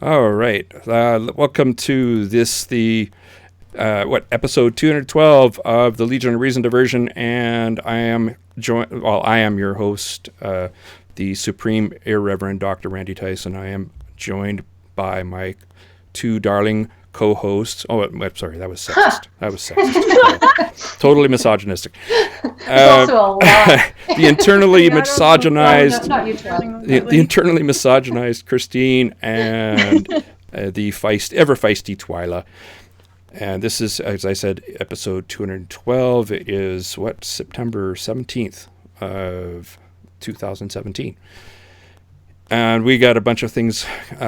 All right. Welcome to episode 212 of the Legion of Reason Diversion, and I am your host, the Supreme Irreverend Dr. Randy Tyson. I am joined by my two darling co-hosts. Oh, I'm sorry, that was sexist. Totally misogynistic. Also a lot. The internally misogynized, not you, Charlie. the internally misogynized Christine, and the ever feisty Twyla. And this is, as I said, episode 212. It is September 17th of 2017. And we got a bunch of things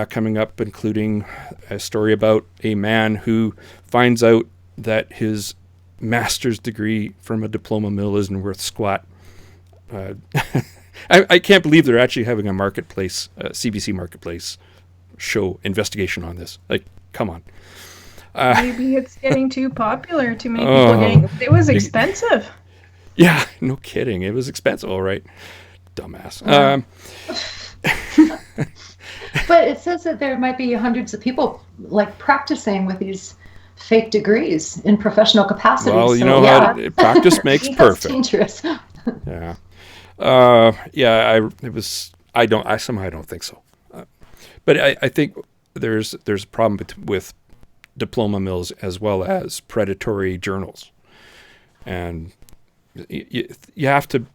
coming up, including a story about a man who finds out that his master's degree from a diploma mill isn't worth squat. I can't believe they're actually having a marketplace, CBC marketplace show investigation on this. Like, come on. Maybe it's getting too popular. Too many people getting it. It was expensive. Yeah, no kidding. It was expensive, all right. Dumbass. But it says that there might be hundreds of people like practicing with these fake degrees in professional capacity. Well, you know how practice makes perfect. That's dangerous. Yeah. I somehow don't think so. But I think there's a problem with diploma mills as well as predatory journals. And you have to,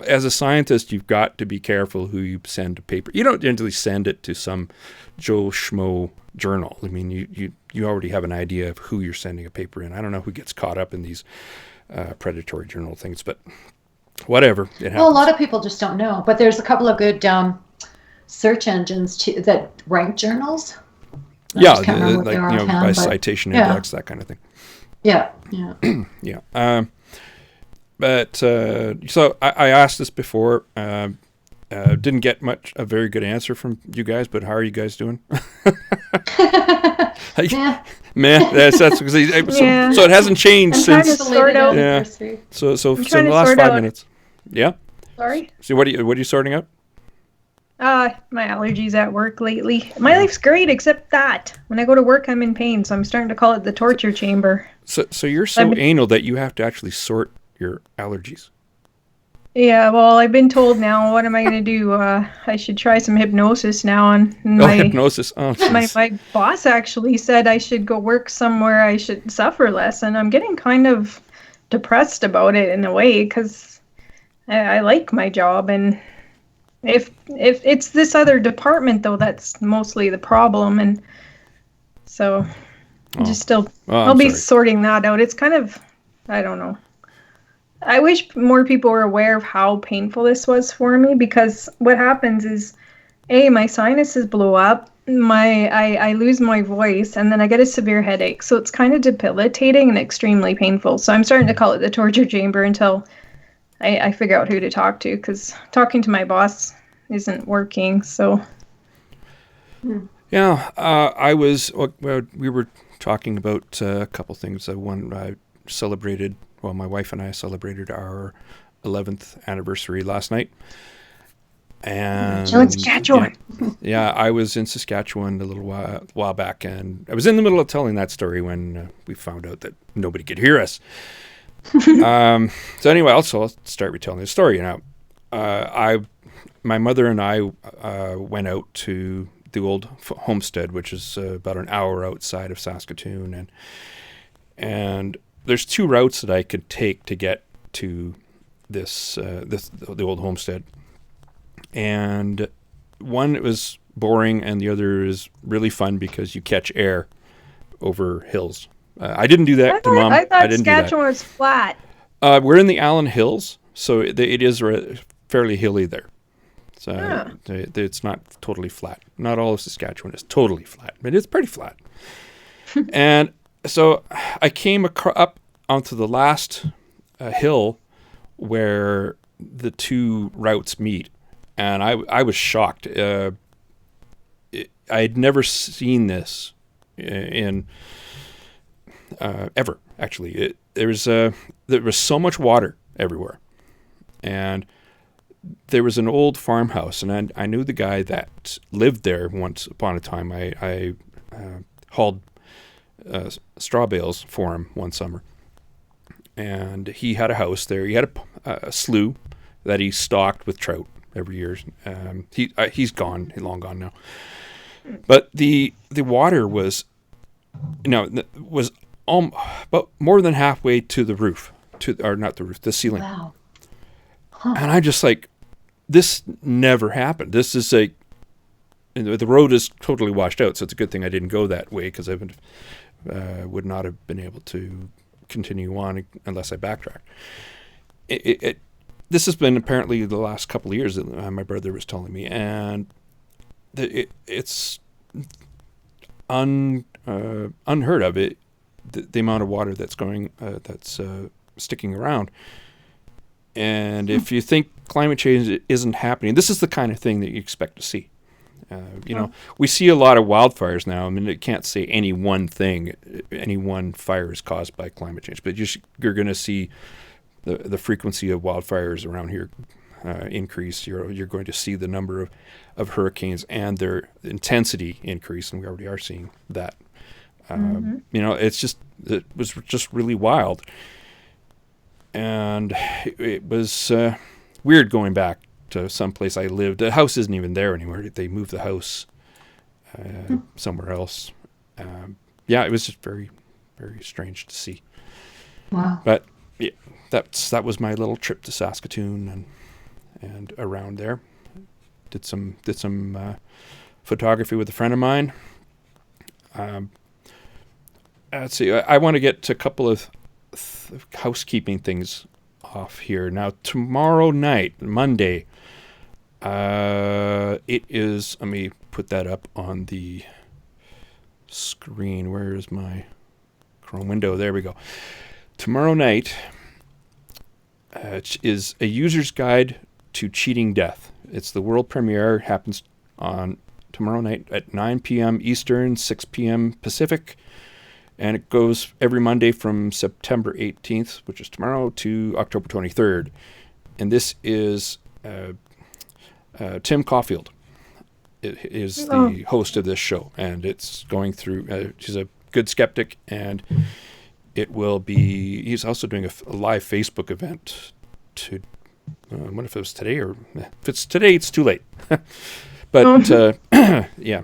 as a scientist, you've got to be careful who you send a paper. You don't generally send it to some Joe Schmo journal. I mean, you already have an idea of who you're sending a paper in. I don't know who gets caught up in these predatory journal things, but whatever. It happens. Well, a lot of people just don't know. But there's a couple of good search engines that rank journnls. By citation index, that kind of thing. Yeah. Yeah. But so I asked this before. Didn't get a very good answer from you guys. But how are you guys doing? Man, that's because so it hasn't changed since. Yeah. So in the last 5 minutes. Yeah. Sorry. So what are you sorting out? My allergies at work lately. My life's great except that when I go to work, I'm in pain. So I'm starting to call it the torture chamber. So you're so anal that you have to actually sort your allergies. Yeah, well, I've been told now. What am I going to do? I should try some hypnosis now. Hypnosis. Oh, my boss actually said I should go work somewhere I should suffer less, and I'm getting kind of depressed about it in a way because I like my job, and if it's this other department though, that's mostly the problem, and so I'll be sorting that out. It's kind of, I don't know. I wish more people were aware of how painful this was for me, because what happens is, my sinuses blow up, I lose my voice, and then I get a severe headache. So it's kind of debilitating and extremely painful. So I'm starting to call it the torture chamber until I figure out who to talk to, because talking to my boss isn't working. So yeah, we were talking about a couple things. One, I celebrated. Well, my wife and I celebrated our 11th anniversary last night. And Saskatchewan. Yeah, I was in Saskatchewan a little while back, and I was in the middle of telling that story when we found out that nobody could hear us. So anyway, I'll start retelling the story. My mother and I went out to the old homestead, which is about an hour outside of Saskatoon, and there's two routes that I could take to get to the old homestead, and one was boring, and the other is really fun because you catch air over hills. I didn't do that to Mom. I thought didn't Saskatchewan was flat. We're in the Allen Hills, so it is fairly hilly there. So it's not totally flat. Not all of Saskatchewan is totally flat, but it's pretty flat. And so I came up onto the last hill where the two routes meet, and I was shocked. I had never seen this in ever, actually. There was so much water everywhere, and there was an old farmhouse, and I knew the guy that lived there once upon a time. I hauled straw bales for him one summer, and he had a house there. He had a slough that he stocked with trout every year. He's gone, long gone now. But the water was, about more than halfway to the roof, not the roof, the ceiling. Wow. Huh. And I'm just like, this never happened. This is like, the road is totally washed out, so it's a good thing I didn't go that way, because I would not have been able to continue on unless I backtracked. This has been apparently the last couple of years that my brother was telling me, and it's unheard of. The amount of water that's sticking around. And if you think climate change isn't happening, this is the kind of thing that you expect to see. We see a lot of wildfires now. I mean, it can't say any one thing, any one fire is caused by climate change, but you're going to see the frequency of wildfires around here increase. You're going to see the number of hurricanes and their intensity increase, and we already are seeing that. It was just really wild. And it was weird going back to someplace I lived. The house isn't even there anymore. They moved the house somewhere else. It was just very, very strange to see. Wow. But yeah, that was my little trip to Saskatoon and around there. Did some photography with a friend of mine. Let's see. I want to get to a couple of housekeeping things off here. Now, tomorrow night, Monday, it is, let me put that up on the screen. Where is my Chrome window? There we go. Tomorrow night is a user's guide to cheating death. It's the world premiere. Happens on tomorrow night at 9 p.m. Eastern, 6 p.m. Pacific. And it goes every Monday from September 18th, which is tomorrow, to October 23rd. And this is Tim Caulfield is the host of this show. And it's going through, she's a good skeptic, and it will be, he's also doing a live Facebook event to, I wonder if it was today, or if it's today, it's too late. But, yeah.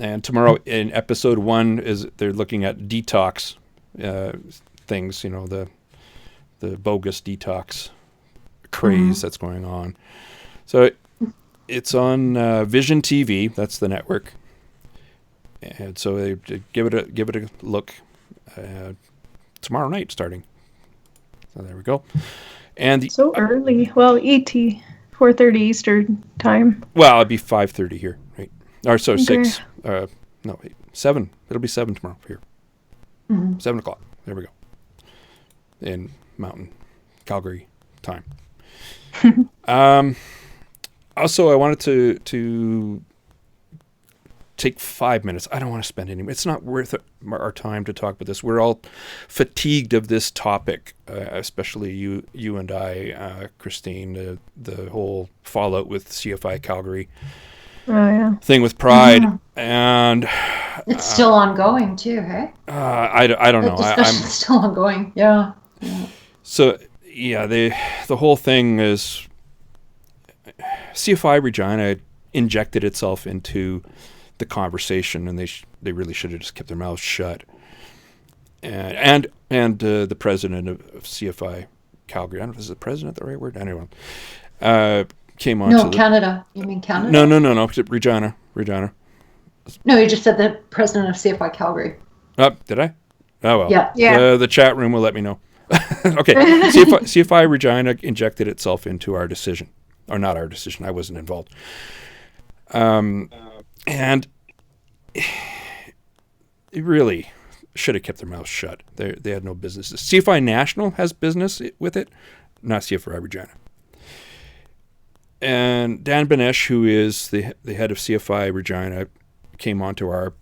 And tomorrow in episode 1 they're looking at detox things, the bogus detox craze that's going on. So it's on Vision TV, that's the network. And so they give it a look tomorrow night starting. So there we go. And so early. Well, ET 4:30 Eastern time. Well, it'd be 5:30 here, right? Or so okay. 6. No, 7. It'll be 7 tomorrow here. 7 o'clock. There we go. In Mountain, Calgary time. Also, I wanted to take 5 minutes. I don't want to spend any. It's not worth our time to talk about this. We're all fatigued of this topic, especially you and I, Christine. The whole fallout with CFI Calgary. Oh, yeah. Thing with Pride, and it's still ongoing too, hey? I don't know. The discussion's still ongoing. Yeah. So yeah, the whole thing is CFI Regina injected itself into the conversation, and they really should have just kept their mouths shut. And the president of CFI Calgary, I don't know if is the president the right word. Anyway, came on. No, Canada. You mean Canada? No. Regina. No, you just said the president of CFI Calgary. Did I? Oh, well. Yeah. The chat room will let me know. Okay. CFI Regina injected itself into our decision. Or not our decision. I wasn't involved. And it really should have kept their mouths shut. They had no business. CFI National has business with it, not CFI Regina. And Dan Benesh, who is the head of CFI Regina, came onto our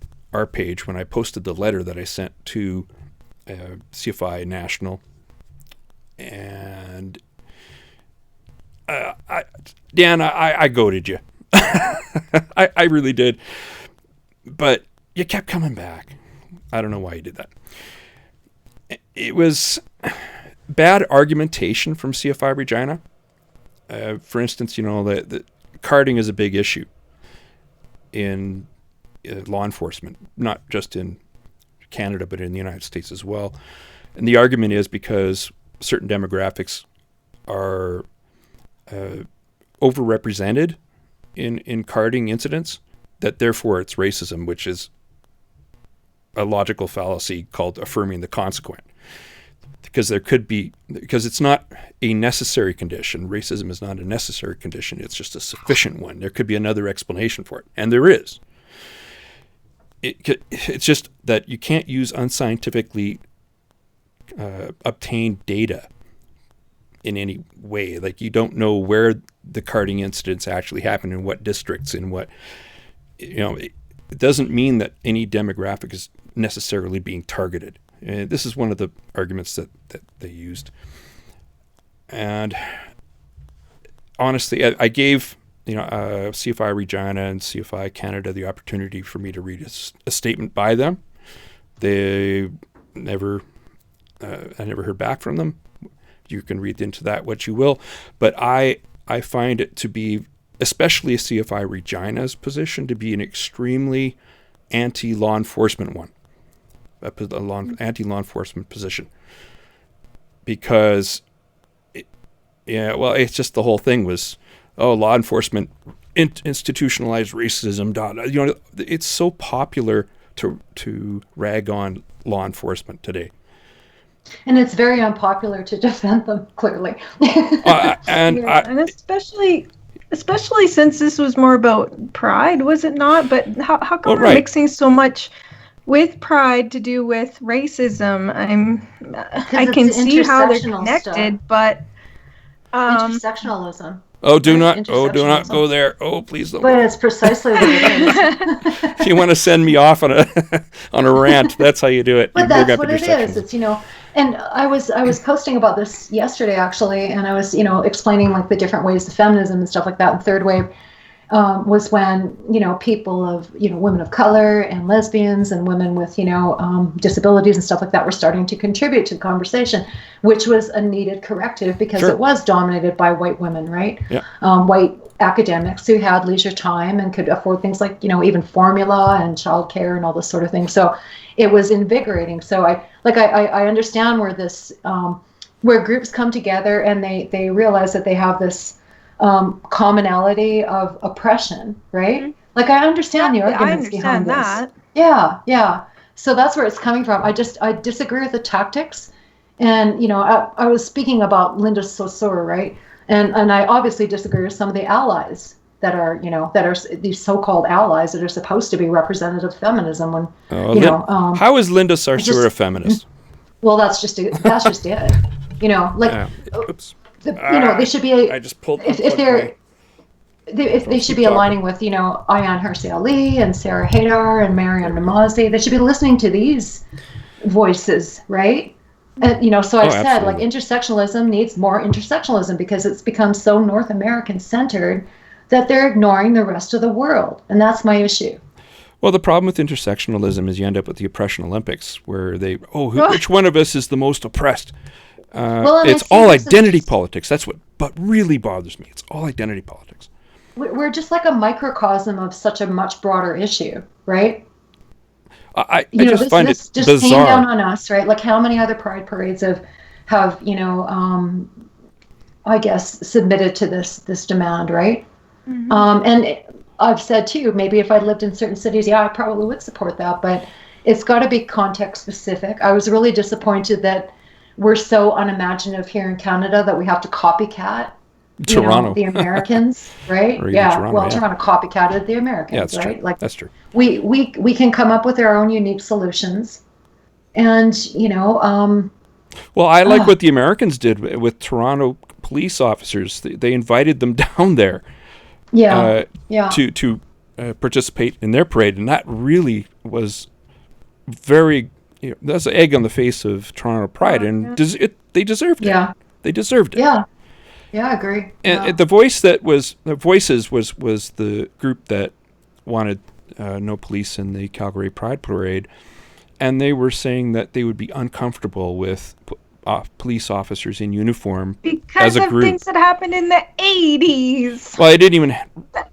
page when I posted the letter that I sent to CFI National. And Dan, I goaded you. I really did. But you kept coming back. I don't know why you did that. It was bad argumentation from CFI Regina. For instance, the carding is a big issue in law enforcement, not just in Canada, but in the United States as well. And the argument is because certain demographics are overrepresented in carding incidents, that therefore it's racism, which is a logical fallacy called affirming the consequent. Because it's not a necessary condition. Racism is not a necessary condition. It's just a sufficient one. There could be another explanation for it. And there is. It's just that you can't use unscientifically obtained data in any way. Like, you don't know where the carding incidents actually happen, in what districts, in what, it doesn't mean that any demographic is necessarily being targeted. And this is one of the arguments that they used. And honestly, I gave CFI Regina and CFI Canada the opportunity for me to read a statement by them. I never heard back from them. You can read into that what you will. But I find it to be, especially a CFI Regina's position, to be an extremely anti-law enforcement one. Anti-law enforcement position, because it's just the whole thing was, law enforcement institutionalized racism. It's so popular to rag on law enforcement today, and it's very unpopular to defend them, clearly. And especially since this was more about pride, was it not? But how come we're mixing so much with pride to do with racism? I can see how they're connected, stuff. But intersectionalism. Do not go there. Oh, please don't. But it's precisely what it is. If you want to send me off on a rant, that's how you do it. But that's what it is. It's and I was posting about this yesterday, actually, and I was explaining like the different ways of feminism and stuff like that. And third wave was when people of women of color and lesbians and women with disabilities and stuff like that were starting to contribute to the conversation, which was a needed corrective, because it was dominated by white women, right? Yeah. White academics who had leisure time and could afford things like even formula and childcare and all this sort of thing. So it was invigorating. So I understand where this where groups come together and they realize that they have this commonality of oppression, right? Mm-hmm. Like, I understand the arguments behind that. This. Yeah. So that's where it's coming from. I disagree with the tactics, and I was speaking about Linda Saussure, right? And I obviously disagree with some of the allies that are these so-called allies that are supposed to be representative of feminism. When how is Linda Saussure a feminist? Well, that's just it. Oops. They should be. I just pulled. If they should be aligning with Ayaan Hirsi Ali and Sarah Haidar and Mariam Namazi, they should be listening to these voices, right? And so I've said, like, intersectionalism needs more intersectionalism, because it's become so North American centered that they're ignoring the rest of the world, and that's my issue. Well, the problem with intersectionalism is you end up with the oppression Olympics, where which one of us is the most oppressed? It's all identity politics. That's what really bothers me. It's all identity politics. We're just like a microcosm of such a much broader issue, right? I just find it just bizarre. Came down on us, right? Like, how many other pride parades have I guess submitted to this demand, right? Mm-hmm. And I've said too, maybe if I lived in certain cities, I probably would support that, but it's got to be context specific. I was really disappointed that we're so unimaginative here in Canada that we have to copycat Toronto, the Americans, right? Toronto copycatted the Americans, right? True. Like, that's true. We can come up with our own unique solutions, and Well, I like what the Americans did with Toronto police officers. They invited them down there, to participate in their parade, and that really was very. That's an egg on the face of Toronto Pride, and they deserved it. Yeah, they deserved it. Yeah. Yeah, I agree. And Yeah. the Voices was the group that wanted no police in the Calgary Pride Parade, and they were saying that they would be uncomfortable with police officers in uniform as Because a of group. things that happened in the 80s. Well, I didn't even.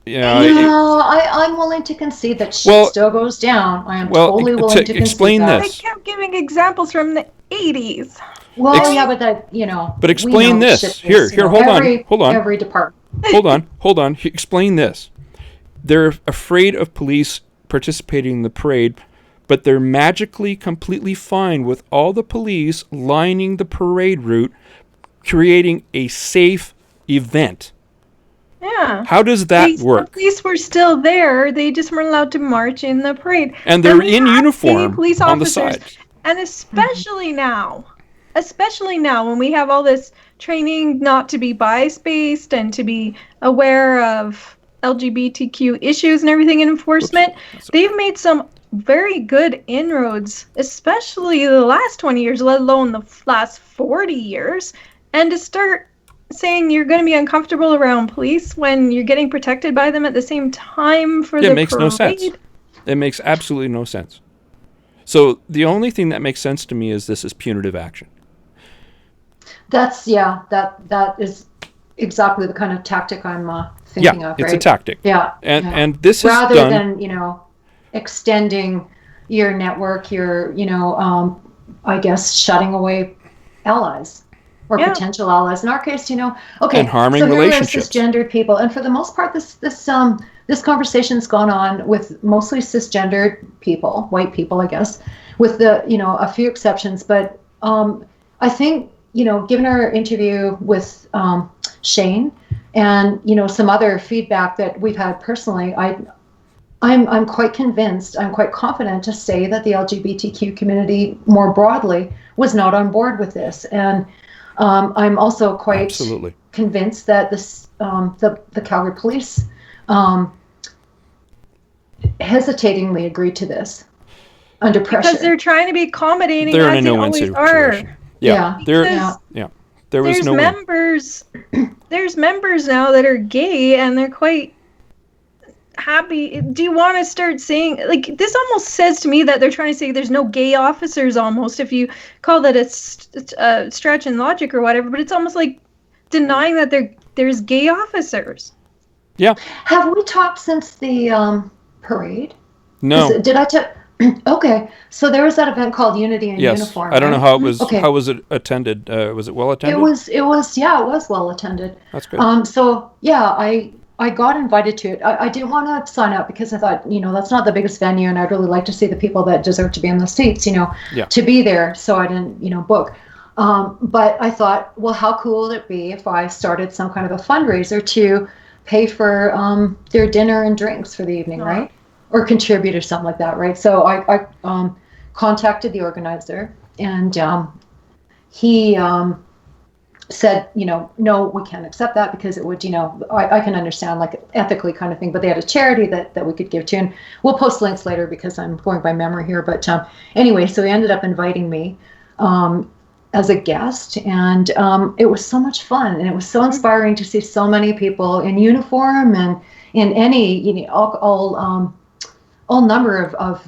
I'm willing to concede that shit still goes down. I am totally willing to explain concede that. this. They kept giving examples from the 80s. Well, yeah, but that, But explain this. Here, hold on. Every department. Hold on. Explain this. They're afraid of police participating in the parade, but they're magically completely fine with all the police lining the parade route, creating a safe event. Yeah. How does that work? The police were still there. They just weren't allowed to march in the parade. And they're in uniform police on the officers, sides. And especially now when we have all this training not to be bias-based and to be aware of LGBTQ issues and everything in enforcement, they've made some very good inroads, especially the last 20 years, let alone the last 40 years. And to start saying you're going to be uncomfortable around police when you're getting protected by them at the same time for the parade. It makes no sense. It makes absolutely no sense. So the only thing that makes sense to me is this is punitive action. That is exactly the kind of tactic I'm thinking of. Yeah, it's right? a tactic. Yeah. And this is rather done... than, extending your network, your, I guess, shutting away allies or potential allies. In our case, okay, and harming so relationships. Here are cisgendered people, and for the most part, this conversation's gone on with mostly cisgendered people, white people, I guess, with a few exceptions. But I think, given our interview with Shane and some other feedback that we've had personally, I'm quite convinced, I'm quite confident to say that the LGBTQ community more broadly was not on board with this. And I'm also quite convinced that the Calgary police hesitatingly agreed to this under pressure. Because they're trying to be accommodating. They're in a no-win situation. Yeah. There's members now that are gay and they're quite happy. Do you want to start saying, like, this almost says to me that they're trying to say there's no gay officers, almost, if you call that a stretch in logic or whatever, but it's almost like denying that there's gay officers. Yeah. Have we talked since the parade? No. Did I tell? Okay, so there was that event called Unity in Uniform. I don't know how it was. Okay. How was it attended? Was it well attended? It was well attended. That's good. So yeah, I got invited to it. I didn't want to sign up because I thought, that's not the biggest venue, and I'd really like to see the people that deserve to be in the seats, to be there. So I didn't, book. But I thought, well, how cool would it be if I started some kind of a fundraiser to pay for their dinner and drinks for the evening, right? Or contribute or something like that, right? So I contacted the organizer, and he said, no, we can't accept that because it would, I can understand, like, ethically kind of thing, but they had a charity that we could give to, and we'll post links later because I'm going by memory here. But anyway, so he ended up inviting me as a guest, and it was so much fun, and it was so inspiring to see so many people in uniform and in any, all number of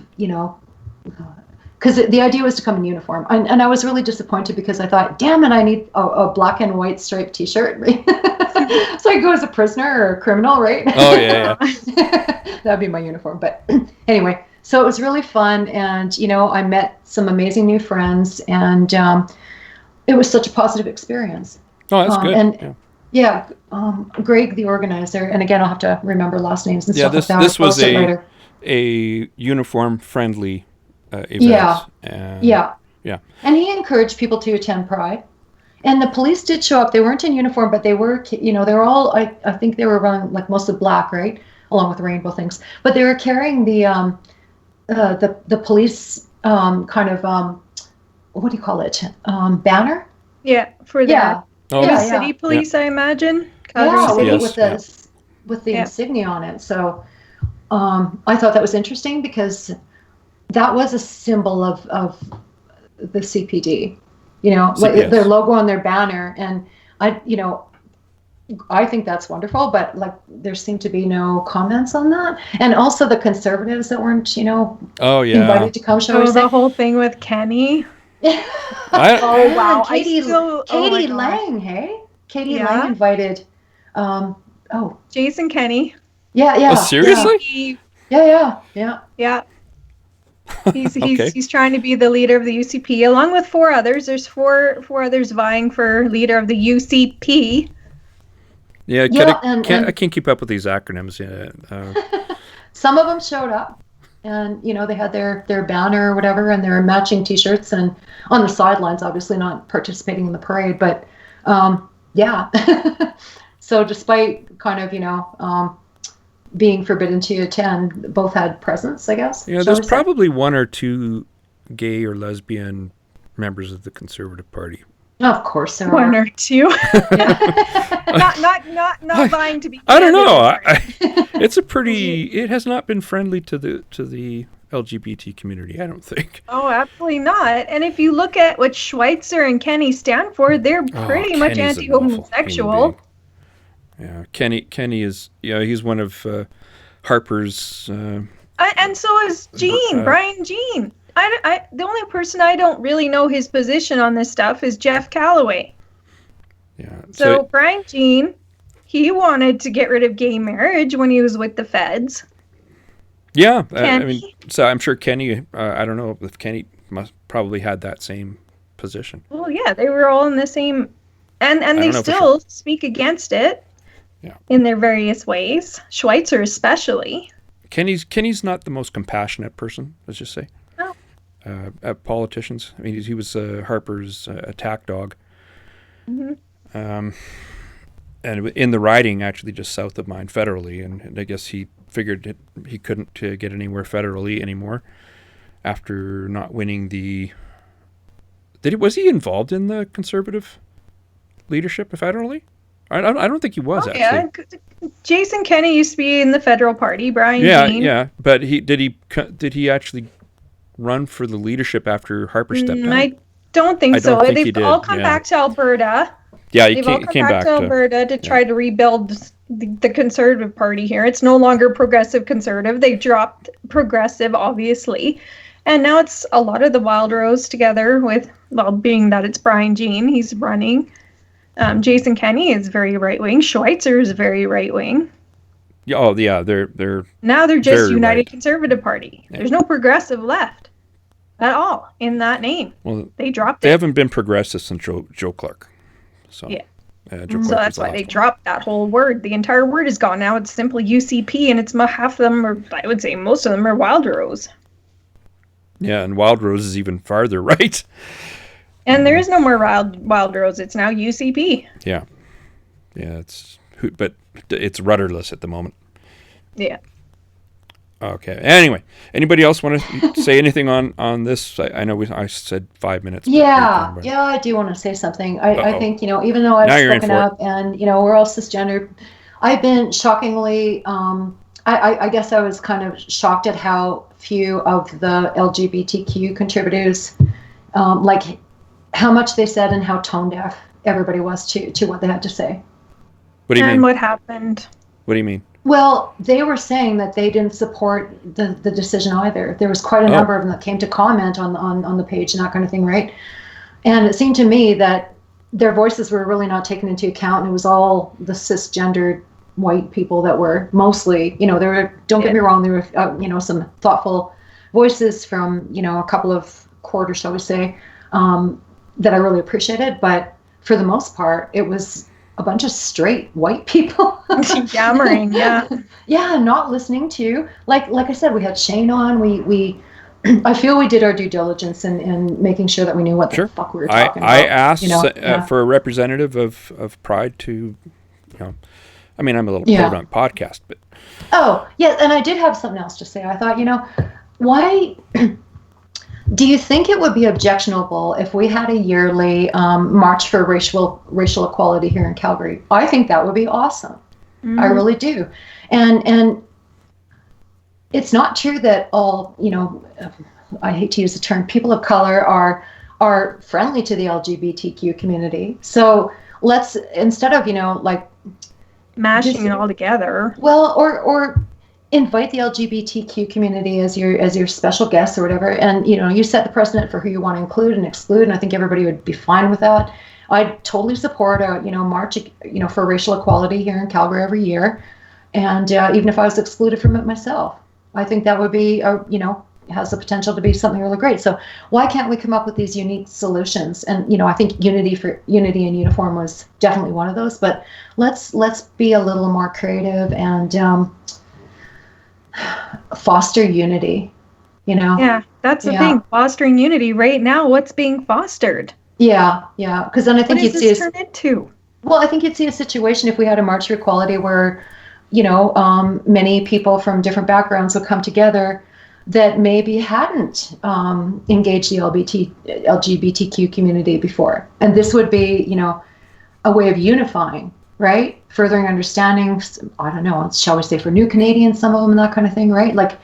because the idea was to come in uniform, and I was really disappointed because I thought, damn it, I need a black and white striped T-shirt, right? So I go as a prisoner or a criminal, right? Oh yeah. That'd be my uniform. But anyway, so it was really fun, and I met some amazing new friends, and it was such a positive experience. Oh, that's good. And Greg, the organizer, and again, I'll have to remember last names and stuff like that. This was a uniform-friendly event. Yeah. And he encouraged people to attend Pride. And the police did show up. They weren't in uniform, but they were, they were all, I think they were wearing, like, mostly black, right? Along with rainbow things. But they were carrying the police kind of, what do you call it? Banner? Yeah, for that. City police, I imagine. With the insignia on it. So I thought that was interesting because that was a symbol of the CPD, their logo on their banner. And I think that's wonderful, but like there seemed to be no comments on that. And also the conservatives that weren't, Oh yeah. invited to come, shall we So say. the whole thing with Kenny. I, Oh wow! Katie, Oh my Katie gosh. Lang, hey? Katie Yeah. Lang invited, oh, Jason Kenny. yeah. seriously? Yeah. Yeah. Okay. He's trying to be the leader of the UCP along with four others. There's four others vying for leader of the UCP. Yeah, Yeah, I can't keep up with these acronyms. Yeah. Some of them showed up, and they had their banner or whatever, and their matching T-shirts, and on the sidelines, obviously not participating in the parade, but yeah. So despite kind of being forbidden to attend, both had presence, I guess. Yeah, there's probably one or two gay or lesbian members of the Conservative Party. Of course there One are. or two. not vying to be. I don't know. It has not been friendly to the LGBT community, I don't think. Oh, absolutely not. And if you look at what Schweitzer and Kenny stand for, they're pretty much Kenny's an anti-homosexual. awful human being. Yeah, Kenny is. Yeah, he's one of Harper's. And so is Brian Jean. The only person I don't really know his position on this stuff is Jeff Calloway. Yeah. So Brian Jean, he wanted to get rid of gay marriage when he was with the feds. Yeah, I mean, so I'm sure Kenny. I don't know if Kenny must probably had that same position. Well, yeah, they were all in the same, and they still speak against it. Yeah. In their various ways, Schweitzer especially. Kenny's not the most compassionate person, let's just say. No. At politicians. I mean, he was Harper's attack dog. Mm-hmm. And in the riding, actually just south of mine federally, and I guess he figured he couldn't get anywhere federally anymore after not winning the... Was he involved in the Conservative leadership federally? I don't think he was, actually. Yeah. Jason Kenny used to be in the federal party. Brian Jean. Yeah. But did he actually run for the leadership after Harper stepped down? I don't think so. Think They've he did. all come back to Alberta. Yeah, They've all come back to Alberta to try to rebuild the Conservative Party here. It's no longer progressive Conservative. They dropped progressive, obviously. And now it's a lot of the Wild Rose together with, being that it's Brian Jean, he's running. Jason Kenny is very right-wing. Schweitzer is very right-wing. Yeah, they're now they're just United right. Conservative Party. Yeah. There's no progressive left at all in that name. Well, they dropped it. They it. haven't been progressive since Joe Clark. So yeah. Joe So Clark that's why they dropped that whole word. The entire word is gone now. It's simply UCP, and it's half of them, or I would say most of them, are Wild Rose. Yeah, and Wild Rose is even farther right. And there is no more Wild Rose. It's now UCP. Yeah, but it's rudderless at the moment. Yeah. Okay. Anyway, anybody else want to say anything on this? I know I said 5 minutes. Yeah, I do want to say something. I think, even though I've spoken up and, we're all cisgendered, I've been shockingly, I guess I was kind of shocked at how few of the LGBTQ contributors, like how much they said and how tone deaf everybody was to what they had to say. What do you mean? And what happened? What do you mean? Well, they were saying that they didn't support the decision either. There was quite a number of them that came to comment on the page and that kind of thing, right? And it seemed to me that their voices were really not taken into account, and it was all the cisgendered white people that were mostly, there were, don't get me wrong, there were, some thoughtful voices from, a couple of quarters, shall we say, that I really appreciated. But for the most part, it was a bunch of straight white people yammering, not listening to, like I said, we had Shane on. We I feel we did our due diligence in making sure that we knew what the fuck we were talking about. I asked for a representative of Pride to, I mean, I'm a little podunk podcast, but and I did have something else to say. I thought, why do you think it would be objectionable if we had a yearly march for racial equality here in Calgary? I think that would be awesome. Mm-hmm. I really do. And it's not true that all, I hate to use the term, people of color are friendly to the LGBTQ community. So let's, instead of, mashing it all together. Well, or invite the LGBTQ community as your special guest or whatever, and you set the precedent for who you want to include and exclude, and I think everybody would be fine with that. I totally support a march for racial equality here in Calgary every year, and even if I was excluded from it myself, I think that would be has the potential to be something really great. So why can't we come up with these unique solutions? And I think unity and uniform was definitely one of those. But let's be a little more creative and foster unity. Yeah, that's the thing. Fostering unity right now. What's being fostered? Yeah. Because then I think you'd see turn into. Well, I think you'd see a situation if we had a March for Equality where many people from different backgrounds would come together that maybe hadn't engaged the LGBTQ community before. And this would be, a way of unifying, right? Furthering understanding, I don't know, shall we say for new Canadians, some of them and that kind of thing, right? Like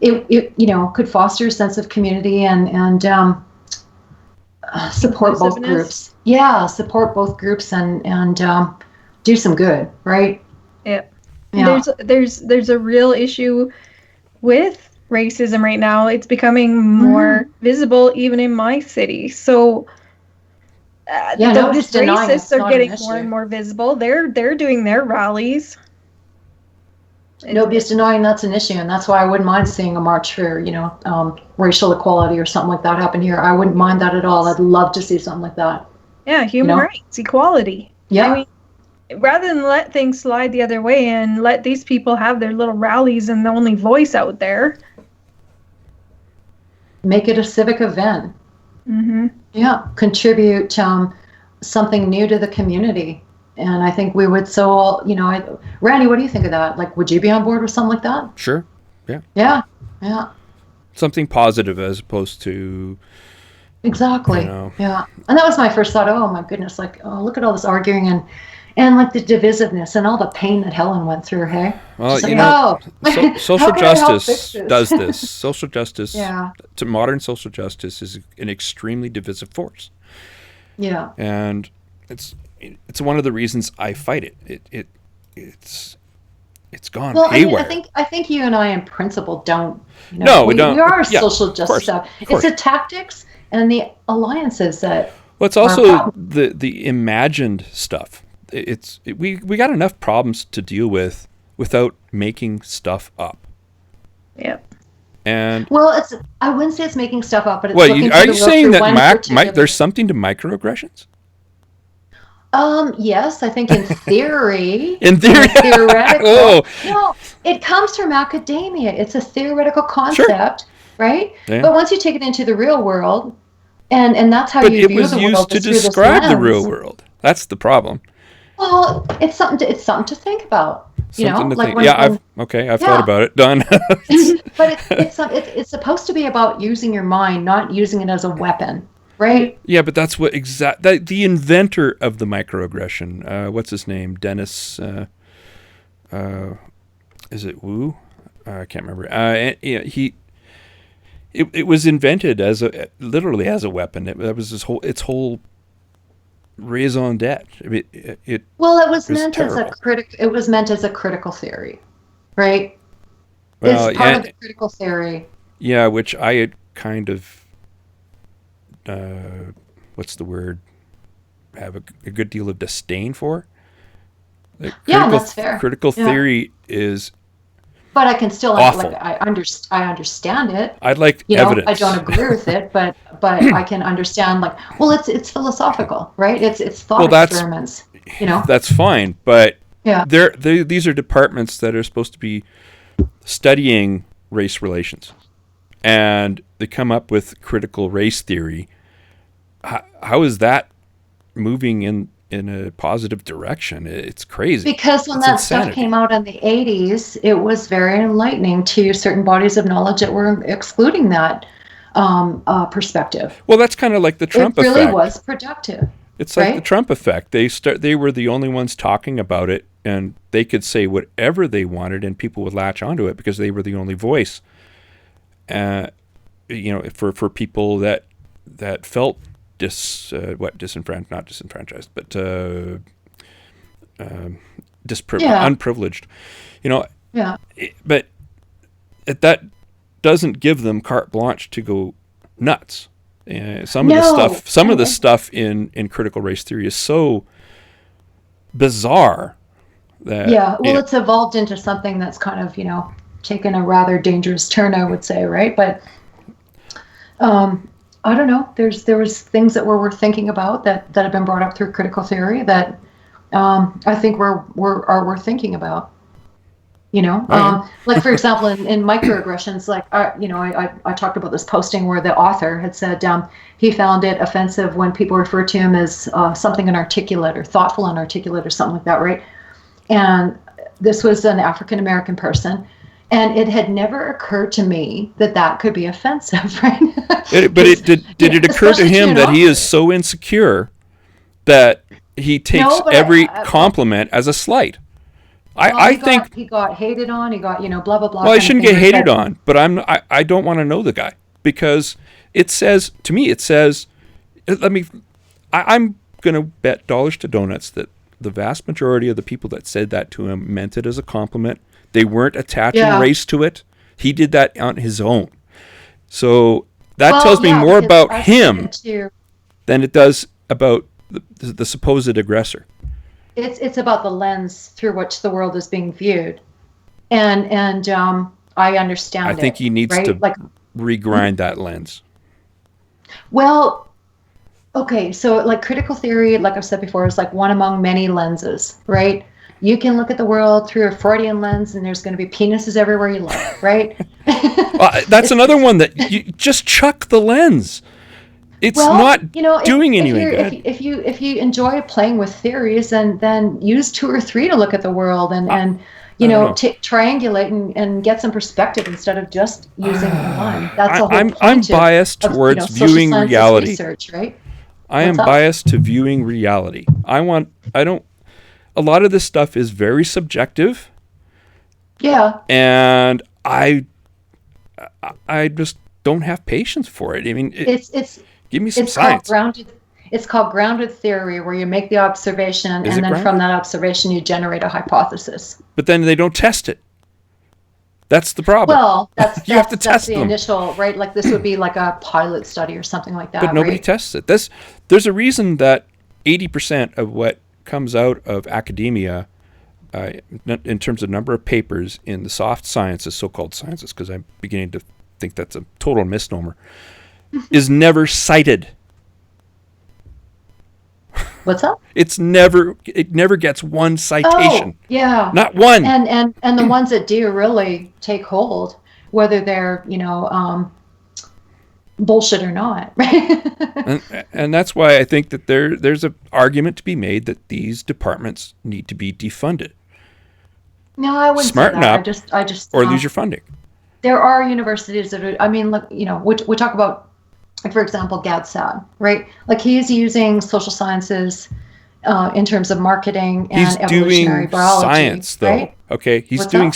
it could foster a sense of community and support both groups. Yeah, support both groups and do some good, right? Yeah. There's a real issue with racism right now. It's becoming more visible even in my city. So those racists are getting more and more visible. They're doing their rallies. Nobody's denying that's an issue, and that's why I wouldn't mind seeing a march for racial equality or something like that happen here. I wouldn't mind that at all. I'd love to see something like that. Yeah, human rights, equality. Yeah. I mean, rather than let things slide the other way and let these people have their little rallies and the only voice out there, make it a civic event. Mm-hmm. Yeah, contribute something new to the community. And I think we would Randy, what do you think of that? Like, would you be on board with something like that? Sure. Yeah. Yeah. Something positive as opposed to... Exactly. Yeah. And that was my first thought. Oh my goodness. Like, look at all this arguing and like the divisiveness and all the pain that Helen went through. Hey. Well, social justice does this. Social justice. Yeah. To modern social justice is an extremely divisive force. Yeah. And it's one of the reasons I fight it. It's gone haywire. I think you and I in principle don't. No, we don't. We are social justice stuff. It's the tactics and the alliances that. Well, it's also the imagined stuff. We got enough problems to deal with without making stuff up. Yeah. And I wouldn't say it's making stuff up, but it's are you saying that there's something to microaggressions? Yes, I think in theory. Theoretical. Oh. No, it comes from academia. It's a theoretical concept, right? Yeah. But once you take it into the real world, and that's how you view the world. But it was used to describe the real world. That's the problem. Well, it's something to think about. Something to think. I've thought about it. Done. But it's supposed to be about using your mind, not using it as a weapon. Right. Yeah, but that's what the inventor of the microaggression. What's his name? Dennis. Is it Wu? I can't remember. It was invented literally as a weapon. That was its whole raison d'être. It was meant terrible. It was meant as a critical theory, right? Well, it's part of the critical theory. Yeah, which I had kind of. What's the word? Have a good deal of disdain for. That's fair. Critical theory is. But I can still awful. I understand it. I'd like evidence. I don't agree with it, but I can understand. It's philosophical, right? It's thought experiments. That's fine, but these are departments that are supposed to be studying race relations, and they come up with critical race theory. How is that moving in a positive direction? It's crazy. Because when that stuff came out in the 80s, it was very enlightening to certain bodies of knowledge that were excluding that perspective. Well, that's kind of like the Trump effect. It really was productive. It's like the Trump effect. They were the only ones talking about it, and they could say whatever they wanted, and people would latch onto it because they were the only voice. For people that felt disenfranchised, not disenfranchised, but Yeah. unprivileged, you know. Yeah. But that doesn't give them carte blanche to go nuts. Some of the stuff in critical race theory is so bizarre that it's evolved into something that's kind of, taken a rather dangerous turn, I would say, right? But I don't know. There was things that were worth thinking about that have been brought up through critical theory that I think are worth thinking about. Like, for example, in microaggressions, like, I talked about this posting where the author had said he found it offensive when people refer to him as something inarticulate or thoughtful inarticulate or something like that, right? And this was an African-American person, and it had never occurred to me that could be offensive, right? Did it occur to him that he is so insecure that he takes every compliment as a slight? I think he got hated on. He got blah blah blah. Well, I shouldn't get hated on, but I don't want to know the guy, because it says to me, I'm gonna bet dollars to donuts that the vast majority of the people that said that to him meant it as a compliment. They weren't attaching race to it. He did that on his own. So that tells me more about him than it does about the supposed aggressor. It's about the lens through which the world is being viewed, and I understand. I think he needs to regrind that lens. Well, okay, so like critical theory, like I've said before, is like one among many lenses, right? You can look at the world through a Freudian lens, and there's going to be penises everywhere you look, right? That's another one that you just chuck the lens. It's not doing anything good. If you enjoy playing with theories, then use 2 or 3 to look at the world and triangulate and get some perspective instead of just using one. That's the whole point. I'm biased towards viewing reality. Research, right? I am biased to viewing reality. A lot of this stuff is very subjective. Yeah. And I just don't have patience for it. I mean, give me some science. It's called grounded theory, where you make the observation, and then from that observation you generate a hypothesis. But then they don't test it. That's the problem. Well, you have to test the them. Initial, right? Like this would be like a pilot study or something like that. But nobody tests it. There's a reason that 80% of what comes out of academia, in terms of number of papers in the soft sciences, so-called sciences, because I'm beginning to think that's a total misnomer, is never cited. What's up? It never gets one citation. Oh, yeah. Not one. And the ones that do really take hold, whether they're, bullshit or not, right? and that's why I think that there's an argument to be made that these departments need to be defunded. No, I wouldn't Smarten say that. up, I just or lose your funding. There are universities that are, we talk about, like, for example, GAD-SAD, right? Like, he's using social sciences in terms of marketing and evolutionary biology. Science, though. Right? Okay, he's doing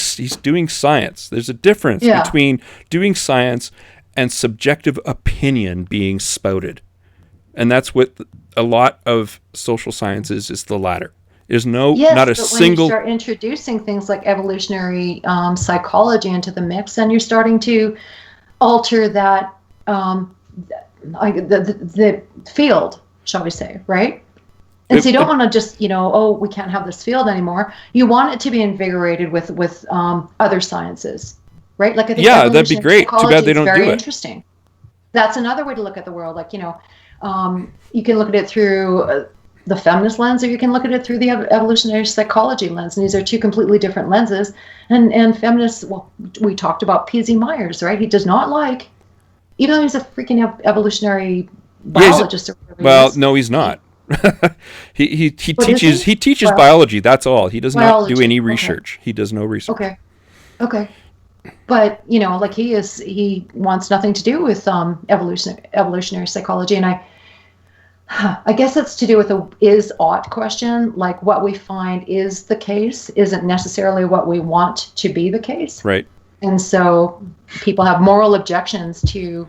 science. There's a difference between doing science and subjective opinion being spouted, and that's what a lot of social sciences is. The latter. There's not a single. When you start introducing things like evolutionary psychology into the mix, and you're starting to alter that the field, shall we say, right? And so you don't want to just, we can't have this field anymore. You want it to be invigorated with other sciences, right? Like, I think that'd be great. Too bad they don't do it. Very interesting. That's another way to look at the world. Like, you can look at it through the feminist lens, or you can look at it through the evolutionary psychology lens. And these are two completely different lenses. And feminists, we talked about P.Z. Myers, right? He does not like, even though he's a freaking evolutionary biologist. No, he's not. he teaches biology. That's all. He does not do any research. Okay. He does no research. Okay. But he wants nothing to do with evolutionary psychology, and I guess it's to do with the is-ought question. Like, what we find is the case isn't necessarily what we want to be the case. Right. And so people have moral objections to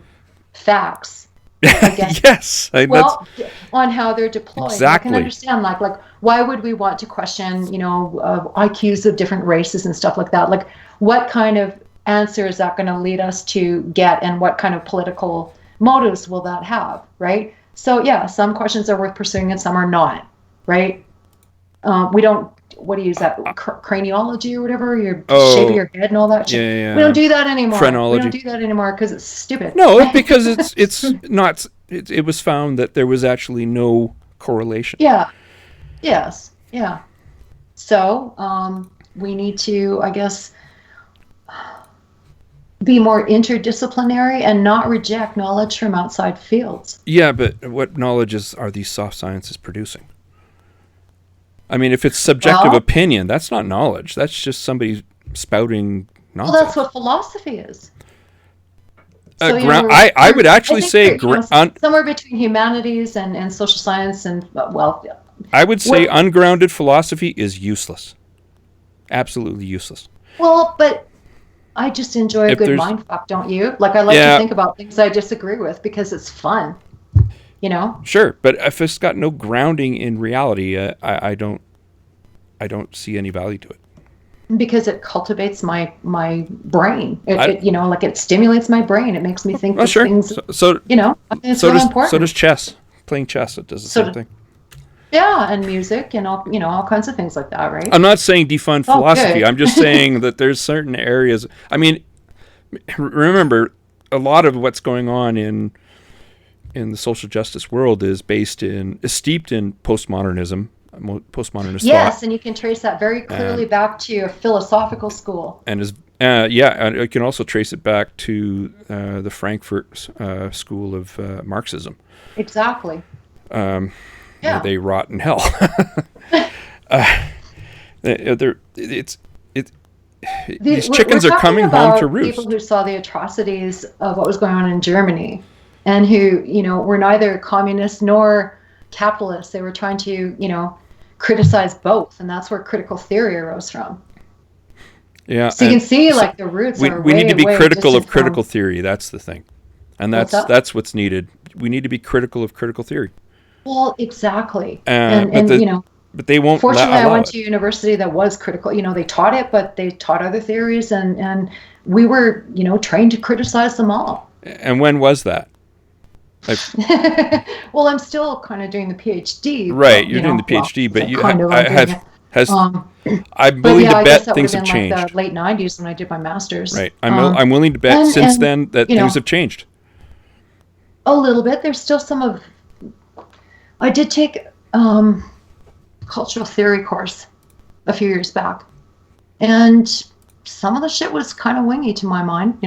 facts I guess. Yes. Well, on how they're deployed. Exactly. I can understand, like why would we want to question, IQs of different races and stuff like that? Like, what kind of answer is that going to lead us to get, and what kind of political motives will that have, right? So yeah, some questions are worth pursuing and some are not, right? We don't, what do you use that, craniology or whatever, your shape of your head and all that shit. Yeah. We don't do that anymore. Phrenology. We don't do that anymore because it's stupid. No, because it's not. It was found that there was actually no correlation. Yeah. Yes. Yeah. So we need to, I guess, be more interdisciplinary and not reject knowledge from outside fields. Yeah, but what knowledge are these soft sciences producing? I mean, if it's subjective opinion, that's not knowledge. That's just somebody spouting nonsense. Well, that's what philosophy is. So I would actually say somewhere between humanities and social science and, I would say ungrounded philosophy is useless. Absolutely useless. Well, but I just enjoy a good mindfuck, don't you? Like, I like to think about things I disagree with because it's fun. Sure, but if it's got no grounding in reality, I don't see any value to it. Because it cultivates my brain. It stimulates my brain. It makes me think things. It's really important. So does chess. Playing chess, it does the same thing. Yeah, and music and all kinds of things like that, right? I'm not saying defund philosophy. I'm just saying that there's certain areas. I mean, remember, a lot of what's going on in the social justice world is steeped in postmodernism, postmodernist thought. Yes, and you can trace that very clearly back to a philosophical school. And and you can also trace it back to the Frankfurt school of Marxism. Exactly. Where they rot in hell. These chickens are coming home to roost. People who saw the atrocities of what was going on in Germany, and who were neither communist nor capitalist. They were trying to criticize both, and that's where critical theory arose from. Yeah. So you can see the roots. We need to be critical of critical theory. That's the thing, and that's what's needed. We need to be critical of critical theory. Well, exactly. But they won't. Fortunately, I went to a university that was critical. They taught it, but they taught other theories, and we were, trained to criticize them all. And when was that? Well, I'm still kind of doing the PhD. Right, you're doing the PhD, but I'm willing to bet things have changed. Like the late '90s when I did my master's. Right, I'm willing to bet since then that things have changed. A little bit. There's still some of. I did take cultural theory course a few years back, and some of the shit was kind of wingy to my mind,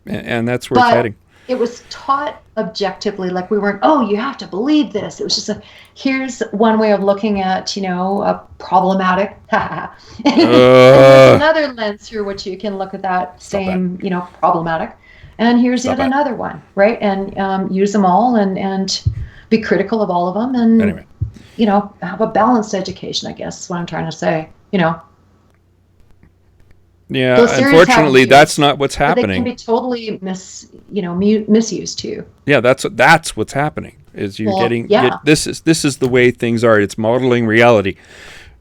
And that's where it's heading. It was taught objectively, like we weren't, you have to believe this. It was just here's one way of looking at, a problematic. There's another lens through which you can look at that same, problematic. And here's yet another one, right? And use them all and be critical of all of them and, anyway. Have a balanced education, I guess is what I'm trying to say, Yeah, unfortunately, that's not what's happening. They can be totally misused too. Yeah, that's what's happening. Is you're getting this is the way things are. It's modeling reality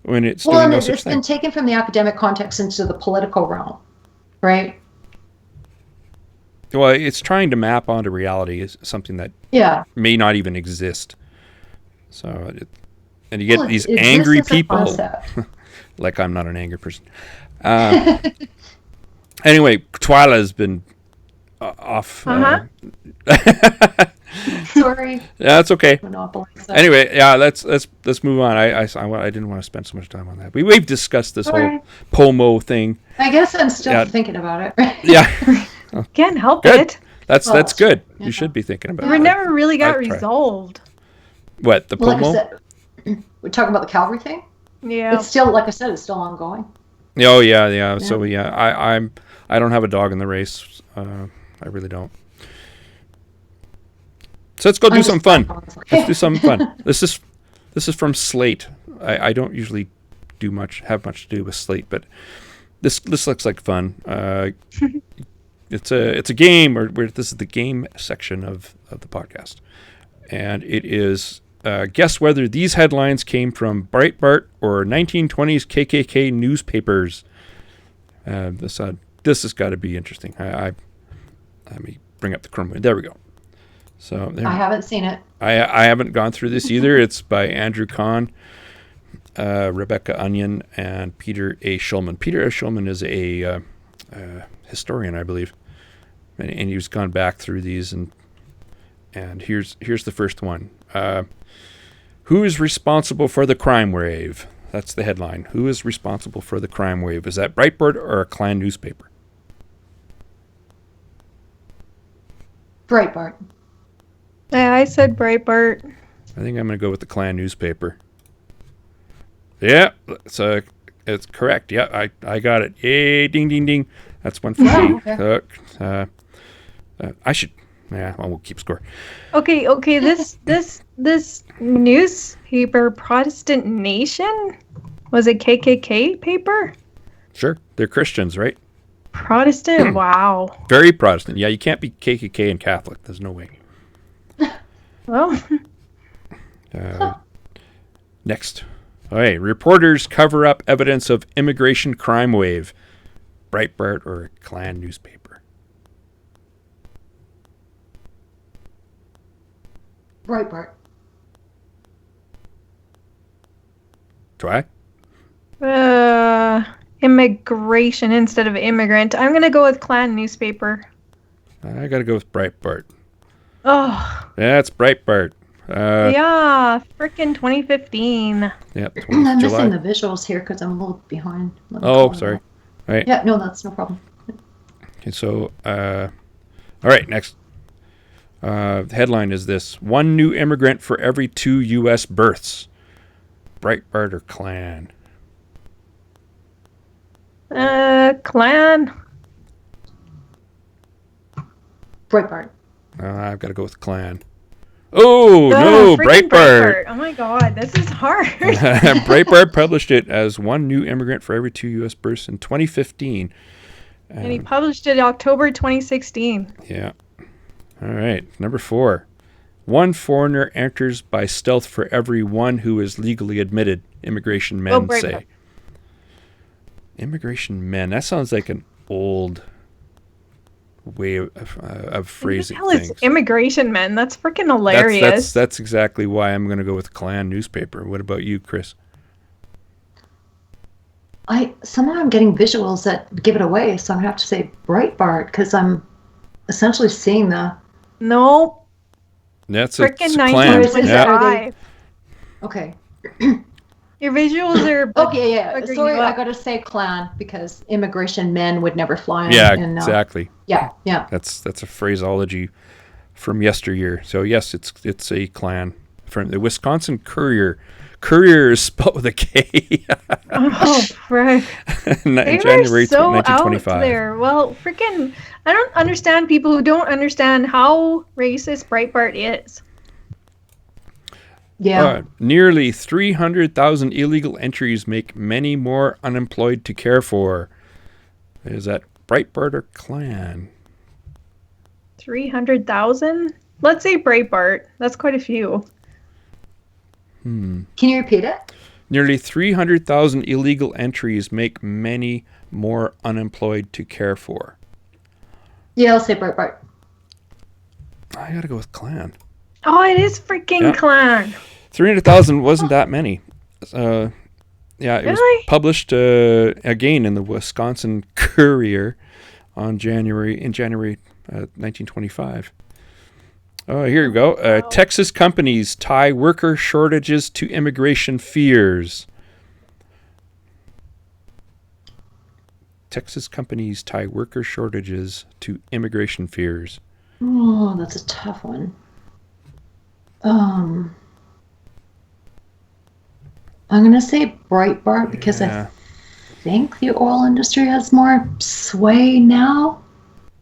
when it's doing no such thing. It's been taken from the academic context into the political realm, right? Well, it's trying to map onto reality is something that may not even exist. So, and you get these angry people. Like I'm not an angry person. Anyway, Twyla's been off. Sorry. Yeah, that's okay. Monopolize that. Anyway, let's move on. I didn't want to spend so much time on that. We've discussed this whole POMO thing. I guess I'm still thinking about it. Yeah. Can't help Good. it. That's good. You should be thinking about it. We never really got resolved. What, the POMO? Like I said, we're talking about the Calgary thing? Yeah. It's still, like I said, it's still ongoing. Oh, yeah. So, I don't have a dog in the race. I really don't. So let's go do something fun. Let's do something fun. This is from Slate. I don't usually have much to do with Slate, but this looks like fun. It's a game, or this is the game section of of the podcast. And it is, guess whether these headlines came from Breitbart or 1920s KKK newspapers. This has got to be interesting. Let me bring up the Chrome. There we go. So I haven't seen it. I haven't gone through this either. It's by Andrew Kahn, Rebecca Onion, and Peter A. Schulman. Peter A. Schulman is a historian, I believe, and he's gone back through these. And here's the first one. Who is responsible for the crime wave? That's the headline. Who is responsible for the crime wave? Is that Breitbart or a Klan newspaper? Breitbart. Yeah, I said Breitbart. I think I'm going to go with the Klan newspaper. Yeah, it's correct. Yeah, I got it. Yay, ding, ding, ding. That's one for me. Okay. I should... Yeah, well, we'll keep score. Okay. This newspaper, Protestant Nation, was a KKK paper. Sure, they're Christians, right? Protestant. Wow. Very Protestant. Yeah, you can't be KKK and Catholic. There's no way. Well. Next. All right. Reporters cover up evidence of immigration crime wave. Breitbart or Klan newspaper? Breitbart. Try. Immigration instead of immigrant. I'm gonna go with Klan newspaper. I gotta go with Breitbart. Oh. Yeah, it's Breitbart. Yeah, frickin' 2015. Yep. I'm July. missing the visuals here because I'm a little behind. Oh, sorry. All right. Yeah, no, that's no problem. Okay, so, all right, next. The headline is this: one new immigrant for every 2 U.S. births. Breitbart or Klan? Klan. Breitbart. I've got to go with Klan. Oh, no, freaking Breitbart. Oh my god, this is hard. Breitbart published it as one new immigrant for every 2 U.S. births in 2015. And he published it October 2016. Yeah. All right. Number 4. One foreigner enters by stealth for every one who is legally admitted. Immigration men say. Immigration men. That sounds like an old way of phrasing things. Immigration men. That's freaking hilarious. That's exactly why I'm going to go with Klan newspaper. What about you, Chris? Somehow I'm getting visuals that give it away, so I'm gonna have to say Breitbart because I'm essentially seeing the. No. That's freaking Klan. 1925. Okay. Your visuals are. Okay, yeah. Sorry, I gotta say Klan because immigration men would never fly. Exactly. Yeah. That's a phraseology from yesteryear. So yes, it's a Klan from the Wisconsin Courier. Courier is spelled with a K. Oh, right. In January so 1925. Out there. Well, freaking, I don't understand people who don't understand how racist Breitbart is. Yeah. Nearly 300,000 illegal entries make many more unemployed to care for. Is that Breitbart or Klan? 300,000? Let's say Breitbart. That's quite a few. Can you repeat it? Nearly 300,000 illegal entries make many more unemployed to care for. Yeah, I'll say Breitbart. I gotta go with Klan. Oh, it is freaking Klan. 300,000 wasn't that many. It Really? was published again in the Wisconsin Courier in January 1925. Oh, here we go. Wow. Texas companies tie worker shortages to immigration fears. Texas companies tie worker shortages to immigration fears. Oh, that's a tough one. I'm gonna say Breitbart because I think the oil industry has more sway now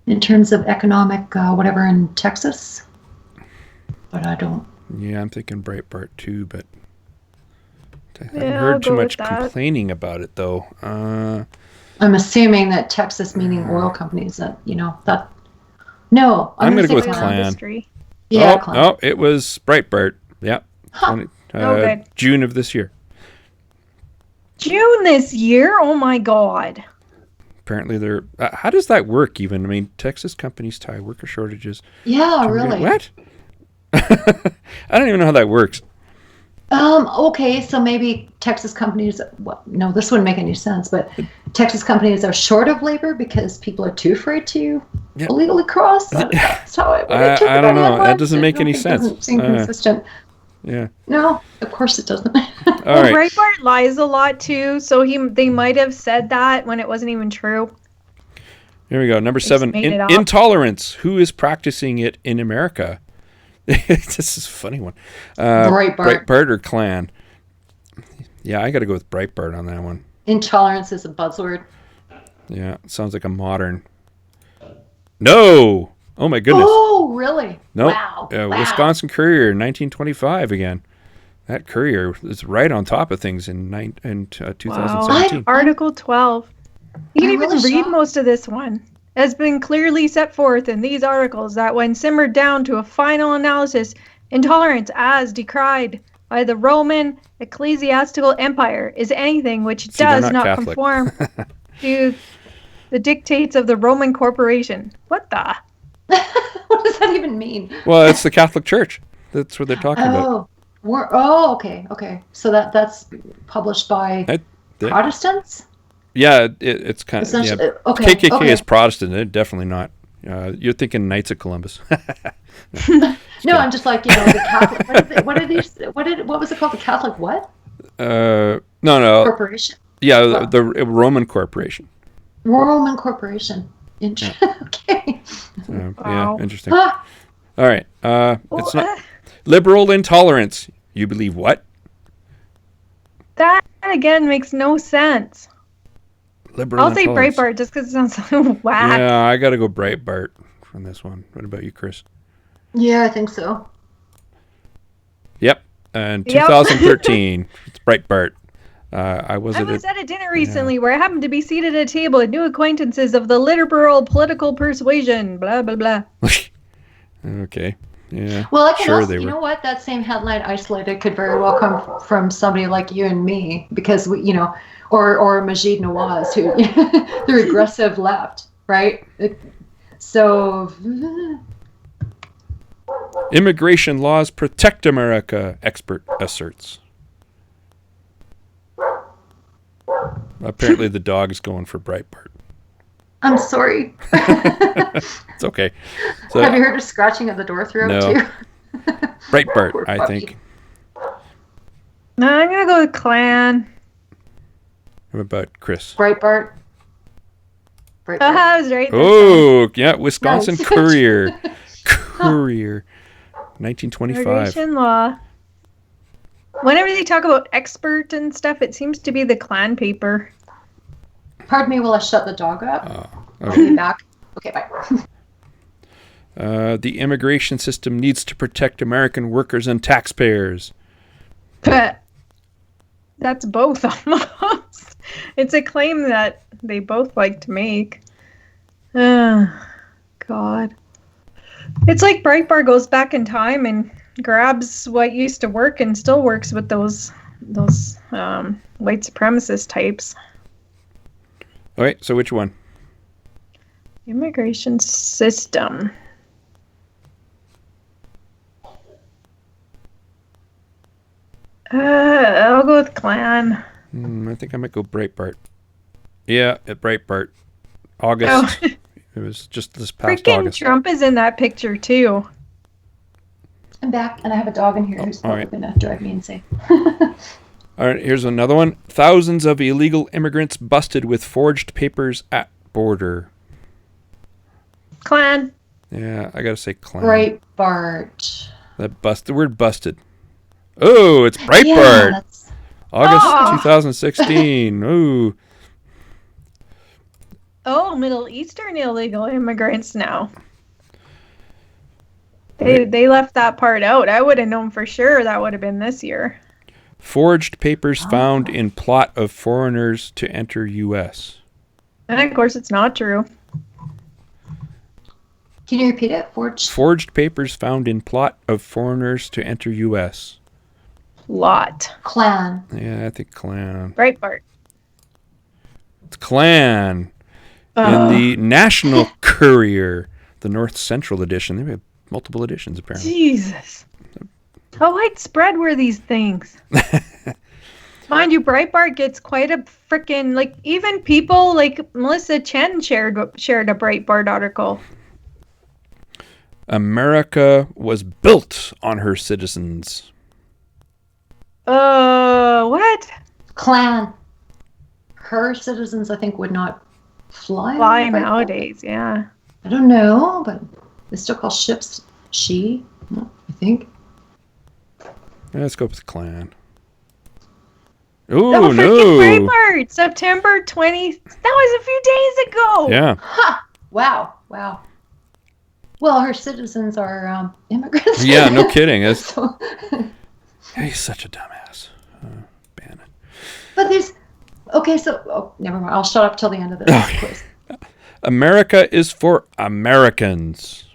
in terms of economic whatever in Texas. But I don't. Yeah, I'm thinking Breitbart too, but I haven't Yeah, heard I'll too go much with that. complaining about it though. I'm assuming that Texas meaning oil companies that that. No, I'm gonna go with Klan. Klan. Industry. Yeah, Oh, Clan. no, it was Breitbart. Yeah. Huh. Okay. June of this year. June this year? Oh my God. Apparently, they're. How does that work? Even, I mean, Texas companies tie worker shortages. Yeah, to really. What? I don't even know how that works. Okay, so maybe Texas companies, well, no, this wouldn't make any sense, but Texas companies are short of labor because people are too afraid to Yeah. illegally cross. That's how I would interpret I don't the know. That headlines. doesn't make any sense. It doesn't seem consistent. Yeah. No, of course it doesn't. All Well, right. Breitbart lies a lot too, so they might have said that when it wasn't even true. Here we go. Number just 7. made it up. Intolerance. Who is practicing it in America? This is a funny one. Breitbart. Or Klan. Yeah, I got to go with Breitbart on that one. Intolerance is a buzzword. Yeah, it sounds like a modern. No! Oh my goodness. Oh, really? No. Wow. Wow. Wisconsin Courier, 1925 again. That Courier is right on top of things in 2017. Article 12. You can I'm even really read shocked. most of this one. It has been clearly set forth in these articles that when simmered down to a final analysis, intolerance as decried by the Roman ecclesiastical empire is anything which See, they're does not not Catholic. conform to the dictates of the Roman corporation. What the? What does that even mean? Well, it's the Catholic Church. That's what they're talking about. Okay. So that's published by Protestants? Yeah, it's kind of. Essentially, Yeah. okay. KKK okay. is Protestant. They're definitely not. You're thinking Knights of Columbus. No, I'm just like, the Catholic. What was it called? The Catholic what? No. Corporation. Yeah, the Roman corporation. Roman corporation. Okay. Yeah, Wow. interesting. Ah, All right. It's not liberal intolerance. You believe what? That again makes no sense. Liberal I'll say intolerance. Breitbart just because it sounds so whack. Yeah, I got to go Breitbart on this one. What about you, Chris? yeah, I think so. Yep. And Yep. 2013, it's Breitbart. I was at a dinner recently where I happened to be seated at a table with new acquaintances of the liberal political persuasion. Blah, blah, blah. Okay. Yeah. Well, I can sure also, they you were. know what? That same headline isolated could very well come from somebody like you and me, because we, or Majid Nawaz, who the regressive left, right? So Immigration laws protect America, expert asserts. Apparently the dog's going for Breitbart. I'm sorry. It's okay. So, Have you heard her scratching at the door throughout No. too? Breitbart, Poor I puppy. think. No, I'm going to go with Klan. What about Chris? Breitbart. I was right. Oh, yeah, Wisconsin Nice. Courier. Courier. 1925. Immigration law. Whenever they talk about expert and stuff, it seems to be the Klan paper. Pardon me while I shut the dog up. I'll Okay. be back. Okay, bye. The immigration system needs to protect American workers and taxpayers. But that's both almost. It's a claim that they both like to make. God. It's like Breitbart goes back in time and grabs what used to work and still works with those white supremacist types. All right, so which one? Immigration system. I'll go with Klan. I think I might go Breitbart. Yeah, at Breitbart. August. Oh. It was just this past Freaking August. Trump is in that picture too. I'm back, and I have a dog in here who's all probably right. going to drive me insane. All right, here's another one. Thousands of illegal immigrants busted with forged papers at border. Klan. Yeah, I gotta say Klan. Breitbart. The word busted. Oh, it's Yeah, Breitbart. that's... August Oh. 2016. Ooh. Oh, Middle Eastern illegal immigrants now. They left that part out. I would have known for sure that would have been this year. Forged papers found in plot of foreigners to enter U.S. And of course, it's not true. Can you repeat it? Forged? Forged papers found in plot of foreigners to enter U.S. Lot. Klan. Yeah, I think Klan. Breitbart. It's Klan. In the National Courier, the North Central edition. They have multiple editions, apparently. Jesus. How widespread were these things? Mind you, Breitbart gets quite a freaking, like, even people like Melissa Chen shared a Breitbart article. America was built on her citizens. What? Klan. Her citizens, I think, would not fly Nowadays, yeah. I don't know, but they still call ships she, I think. Let's go with Klan. Oh, No! no. Breitbart, September 20. That was a few days ago. Yeah. Ha! Wow. Well, her citizens are immigrants. Yeah, no kidding. So, He's such a dumbass. Ban it. but there's... Okay, so... never mind. I'll shut up till the end of this quiz. America is for Americans.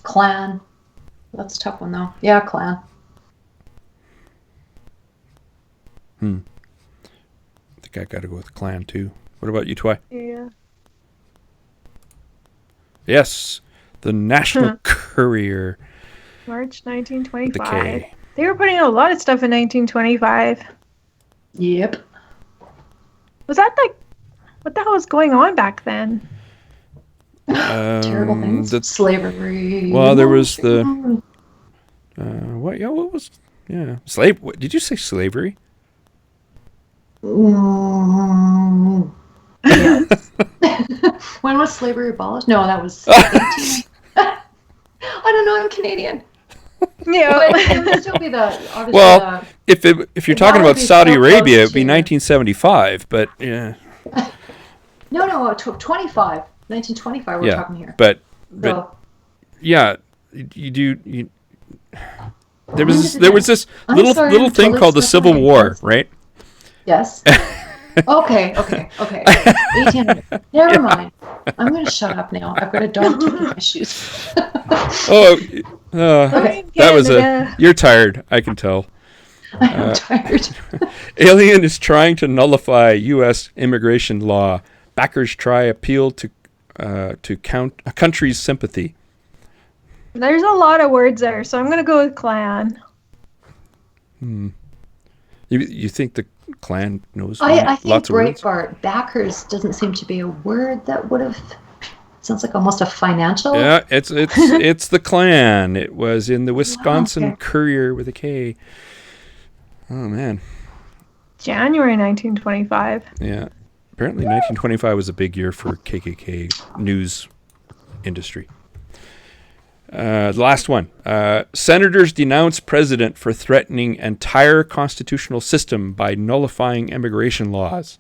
Klan. That's a tough one, though. Yeah, Klan. I think I got to go with Klan, too. What about you, Twy? Yeah. Yes, the National Courier. March The 1925. K. They were putting out a lot of stuff in 1925. Yep. Was that like... What the hell was going on back then? Terrible things. Slavery. Well, there was the... what was... Yeah. What, did you say slavery? Yes. When was slavery abolished? No, that was 18. I don't know. I'm Canadian. Yeah. But it would still be obviously Well, if you're talking about Saudi so Arabia, close it'd be to- 1975. But yeah, No, 25. 1925 we're talking here. but So, yeah, you do. There When was did there it was this I'm little sorry, little until thing this called the stuff Civil makes War, sense. right? yes. Okay. 1800. Never mind. I'm going to shut up now. I've got a dog taking my shoes. Okay. That was Canada. You're tired. I can tell. I'm tired. Alien is trying to nullify U.S. immigration law. Backers try appeal to count a country's sympathy. There's a lot of words there, so I'm going to go with Klan. You think the Klan knows I think lots of words? Breitbart, backers doesn't seem to be a word that would have... Sounds like almost a financial... Yeah, it's the Klan. It was in the Wisconsin okay. Courier with a K. Oh man. January 1925. Yeah. Apparently 1925 was a big year for KKK news industry. The last one. Senators denounce president for threatening entire constitutional system by nullifying immigration laws.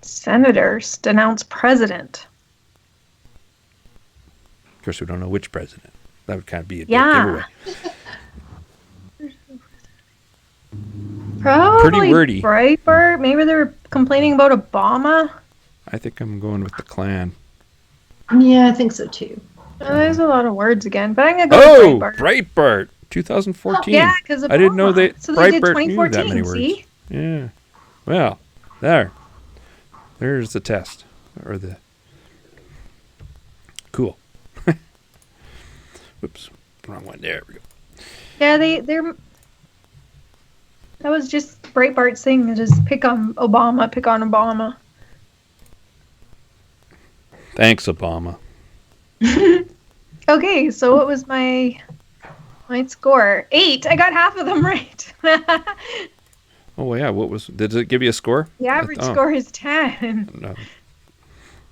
Senators denounce president. Of course, we don't know which president. That would kind of be a big Yeah. giveaway. Probably Pretty wordy. Breitbart. Maybe they were complaining about Obama. I think I'm going with the Klan. Yeah, I think so too. There's a lot of words again, but I'm going to go Oh, with Breitbart. Breitbart, 2014. Yeah, because I didn't know that so they did Breitbart knew that 2014, many words. see? Yeah. Well, there's the test. Or the... Cool. Whoops. Wrong one. There we go. Yeah, they're... That was just Breitbart's thing. To just pick on Obama. Thanks, Obama. Okay, so what was my score? 8. I got half of them right. Oh, yeah. Did it give you a score? The average score is 10. No.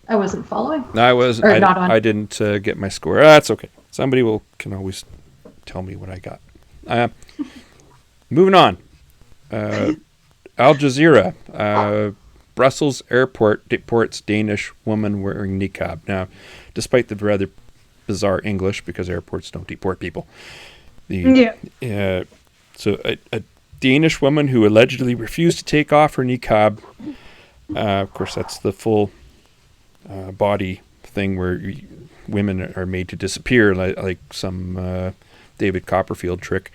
I wasn't following. No, not on. I didn't get my score. That's okay. Somebody can always tell me what I got. Moving on. Al Jazeera. Brussels airport deports Danish woman wearing niqab. Now, despite the rather bizarre English, because airports don't deport people. So a Danish woman who allegedly refused to take off her niqab. Of course, that's the full body thing where women are made to disappear, like some David Copperfield trick.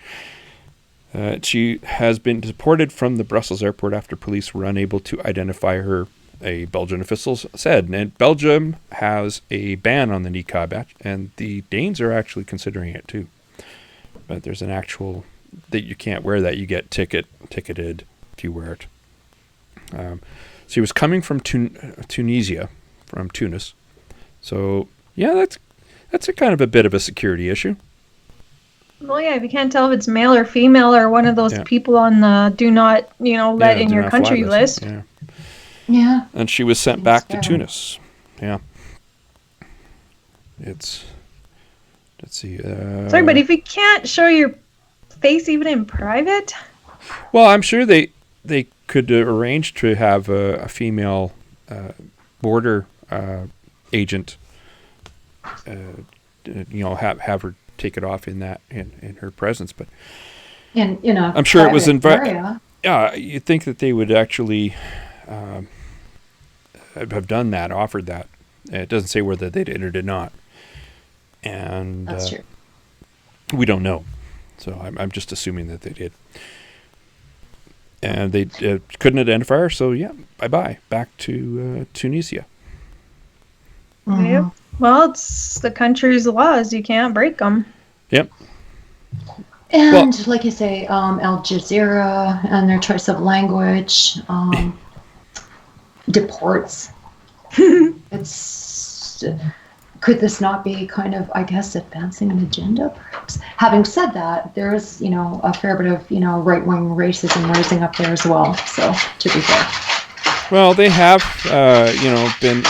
She has been deported from the Brussels airport after police were unable to identify her, a Belgian official said. And Belgium has a ban on the niqab, and the Danes are actually considering it too. But there's an actual that you can't wear that. You get ticketed if you wear it. She was coming from Tunisia, from Tunis. So yeah, that's a kind of a bit of a security issue. Well, yeah, if you can't tell if it's male or female or one of those people on the do not, let in your country list. Yeah. Yeah. And she was sent back to Tunis. Yeah. Let's see. Sorry, but if you can't show your face even in private? Well, I'm sure they could arrange to have a female border agent, have her take it off in her presence, but I'm sure it was yeah, you'd think that they would actually have done that, offered that. It doesn't say whether they did or did not, and that's true. We don't know, so I'm just assuming that they did, and they couldn't identify her. So yeah, bye back to Tunisia. Mm-hmm. Yep. Well, it's the country's laws. You can't break them. Yep. And like you say, Al Jazeera and their choice of language deports. Could this not be kind of, I guess, advancing an agenda, perhaps? Having said that, there is, a fair bit of, right-wing racism rising up there as well. So, to be fair. Well, they have, been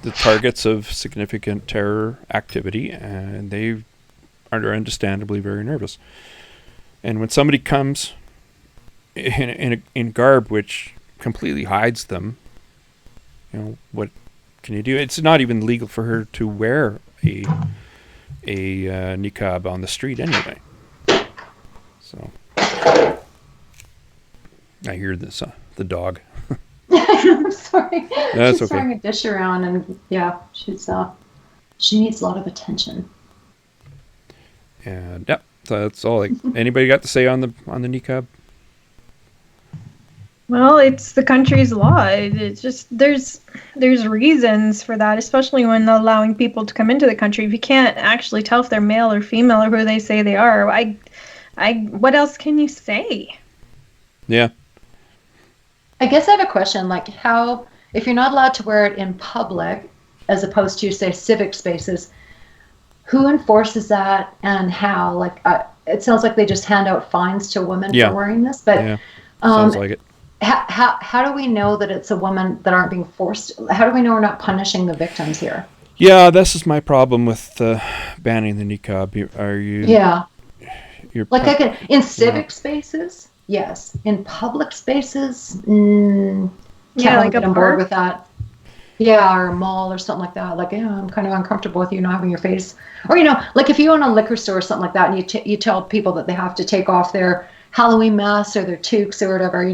the targets of significant terror activity, and they are understandably very nervous. And when somebody comes in garb which completely hides them, what can you do? It's not even legal for her to wear a niqab on the street anyway. So I hear this the dog. I'm sorry. That's she's okay. throwing a dish around, and yeah, she needs a lot of attention. And yeah, so that's all. Anybody got to say on the niqab? Well, it's the country's law. It's just there's reasons for that, especially when allowing people to come into the country. If you can't actually tell if they're male or female or who they say they are, what else can you say? Yeah. I guess I have a question, like how, if you're not allowed to wear it in public, as opposed to, say, civic spaces, who enforces that and how? Like, it sounds like they just hand out fines to women for wearing this, but sounds like it. How do we know that it's a woman that aren't being forced? How do we know we're not punishing the victims here? Yeah, this is my problem with banning the niqab. Are you? Yeah. In civic spaces, yes. In public spaces, can't really get on board with that. Yeah, or a mall or something like that. Like, I'm kind of uncomfortable with you not having your face. Or, like if you own a liquor store or something like that, and you tell people that they have to take off their Halloween masks or their toques or whatever,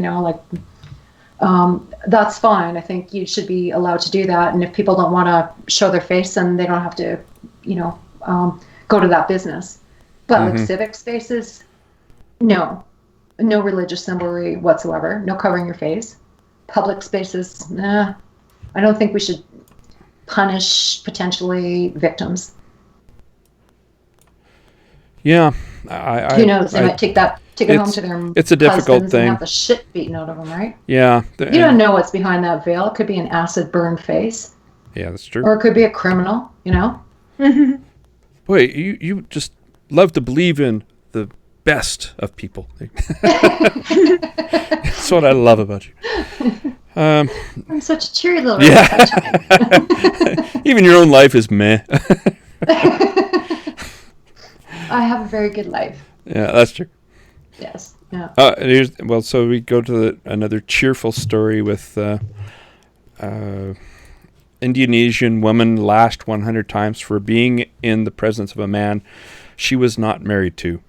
that's fine. I think you should be allowed to do that. And if people don't want to show their face, then they don't have to, go to that business. But like civic spaces, no religious symbolery whatsoever. No covering your face. Public spaces, I don't think we should punish potentially victims. Yeah, who knows? They might take it home to their it's a difficult thing. And have the shit beaten out of them, right? Yeah. You don't know what's behind that veil. It could be an acid burned face. Yeah, that's true. Or it could be a criminal, Boy, you just love to believe in the best of people. That's what I love about you. I'm such a cheery little Even your own life is meh. I have a very good life. Yeah, that's true. Yes. Yeah. So we go to another cheerful story with Indonesian woman lashed 100 times for being in the presence of a man she was not married to.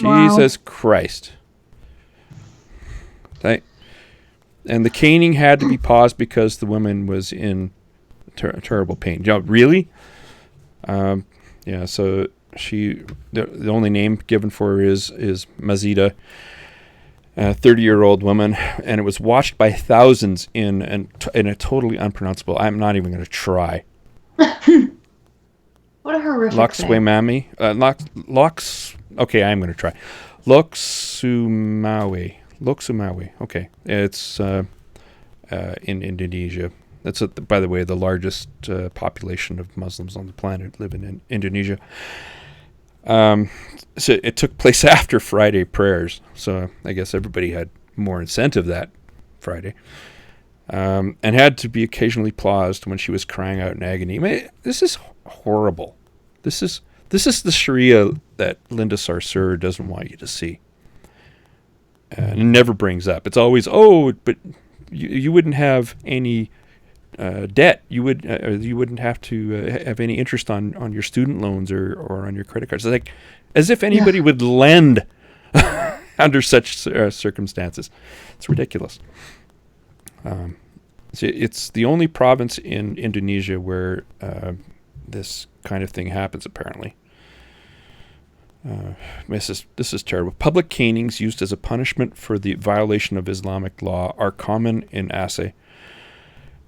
Wow. Jesus Christ. And the caning had to be paused because the woman was in terrible pain. Yeah, really? Yeah. So the only name given for her is Mazida, a 30-year-old woman, and it was watched by thousands in a totally unpronounceable. I'm not even going to try. What a horrific Loxwemami. Okay, I'm going to try. Loxumawe. Okay, it's in Indonesia. That's, by the way, the largest population of Muslims on the planet live in Indonesia. So it took place after Friday prayers. So I guess everybody had more incentive that Friday. And had to be occasionally paused when she was crying out in agony. I mean, this is horrible. This is the Sharia that Linda Sarsour doesn't want you to see. And it never brings up. It's always, but you wouldn't have any debt. You wouldn't have to have any interest on your student loans or on your credit cards. It's like as if anybody would lend under such circumstances. It's ridiculous. It's the only province in Indonesia where this kind of thing happens, apparently. This is terrible. Public canings used as a punishment for the violation of Islamic law are common in Aceh,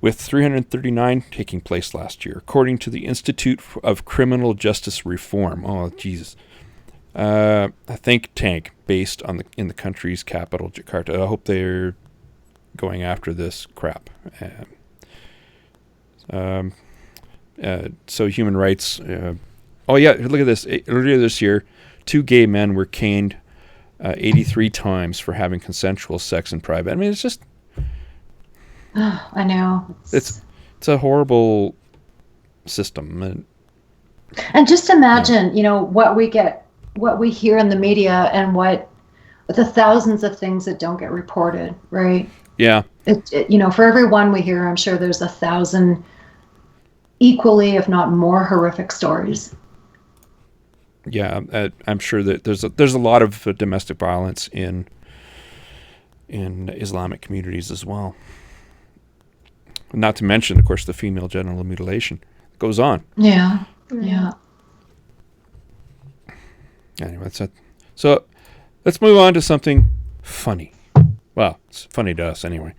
with 339 taking place last year, according to the Institute of Criminal Justice Reform. Oh, Jesus. A think tank based in the country's capital, Jakarta. I hope they're going after this crap. So human rights. Look at this. Earlier this year, 2 gay men were caned 83 times for having consensual sex in private. I mean, it's just... I know. It's a horrible system. And just imagine, what we hear in the media and what the thousands of things that don't get reported, right? Yeah. For every one we hear, I'm sure there's 1,000 equally, if not more, horrific stories. Yeah, I'm sure that there's a lot of domestic violence in Islamic communities as well. Not to mention, of course, the female genital mutilation goes on. Yeah. Anyway, that's it. So let's move on to something funny. Well, it's funny to us anyway.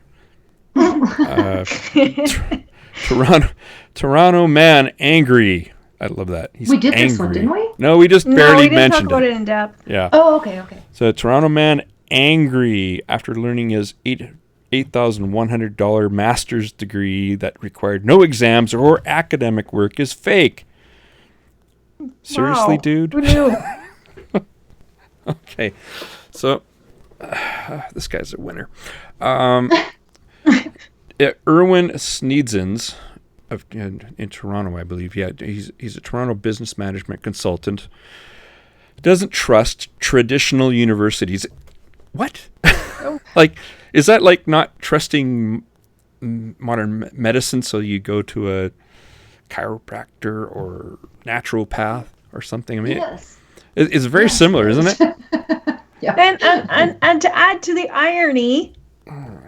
Toronto man angry. I love that. He's we did angry. This one, didn't we? No, we just barely mentioned talk about it in depth. Yeah. Oh, okay. So Toronto man angry after learning his $8,100 master's degree that required no exams or academic work is fake. Seriously, wow. dude? Who knew? Okay. So this guy's a winner. Erwin Sneedzens in Toronto, I believe. Yeah, he's a Toronto business management consultant. Doesn't trust traditional universities. What? Like, is that like not trusting modern medicine? So you go to a chiropractor or naturopath or something? I mean, Yes. It's very similar, isn't it? Yeah. And to add to the irony,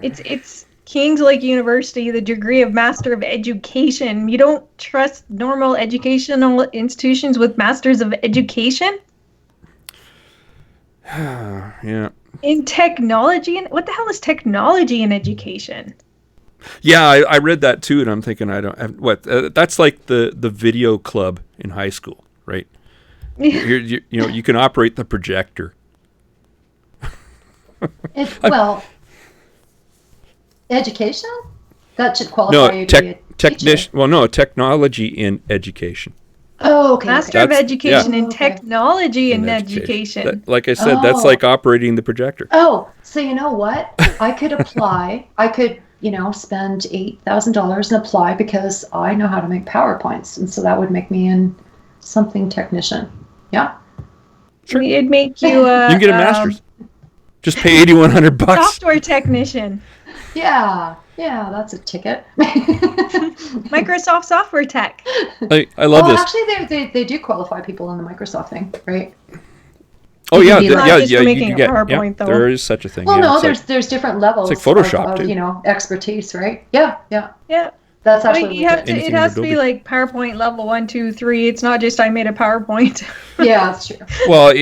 it's King's Lake University, the degree of Master of Education. You don't trust normal educational institutions with Masters of Education? Yeah. In technology? And what the hell is technology in education? Yeah, I read that too, and I'm thinking, that's like the video club in high school, right? You can operate the projector. Education? That should qualify you to be a teacher. Technology in education. Oh, okay. Master of Education in Technology in Education. Like I said, that's like operating the projector. Oh, so you know what? I could apply. I could, spend $8,000 and apply because I know how to make PowerPoints. And so that would make me something technician. Yeah. Sure. It'd make you... you can get a master's. Just pay $8,100. Software technician. Yeah, that's a ticket. Microsoft software tech. I love this. Actually, they do qualify people in the Microsoft thing, right? Oh yeah, you can get PowerPoint, though. There is such a thing. Well, no, there's different levels. It's like Photoshop, of, expertise, right? Yeah. Yeah. That's But actually you have legit. to. It Anything in has to be Adobe. like PowerPoint level 1, 2, 3. It's not just I made a PowerPoint. Yeah, that's true. Well,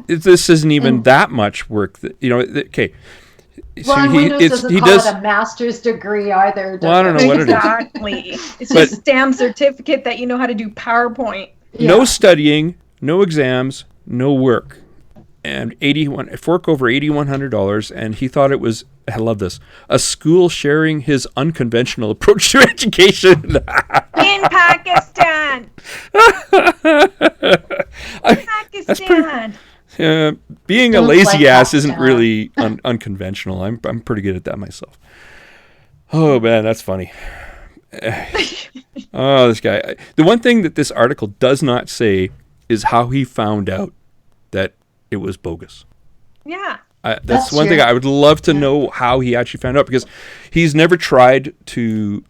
this isn't even that much work. That, okay. Well, So and Windows doesn't he call does. it a master's degree either. Well, I don't know what it is. Exactly. It's But- just stamp certificate that you know how to do PowerPoint. No Yeah. studying, no exams, no work, and a fork over $8,100. And he thought it was. I love this. A school sharing his unconventional approach to education. In Pakistan. That's pretty. Pakistan. Being a Don't lazy like ass that isn't stuff. really unconventional. I'm pretty good at that myself. Oh man, that's funny. Oh, this guy. The one thing that this article does not say is how he found out that it was bogus. Yeah. That's That's one thing true. I would love to know how he actually found out, because he's never tried to.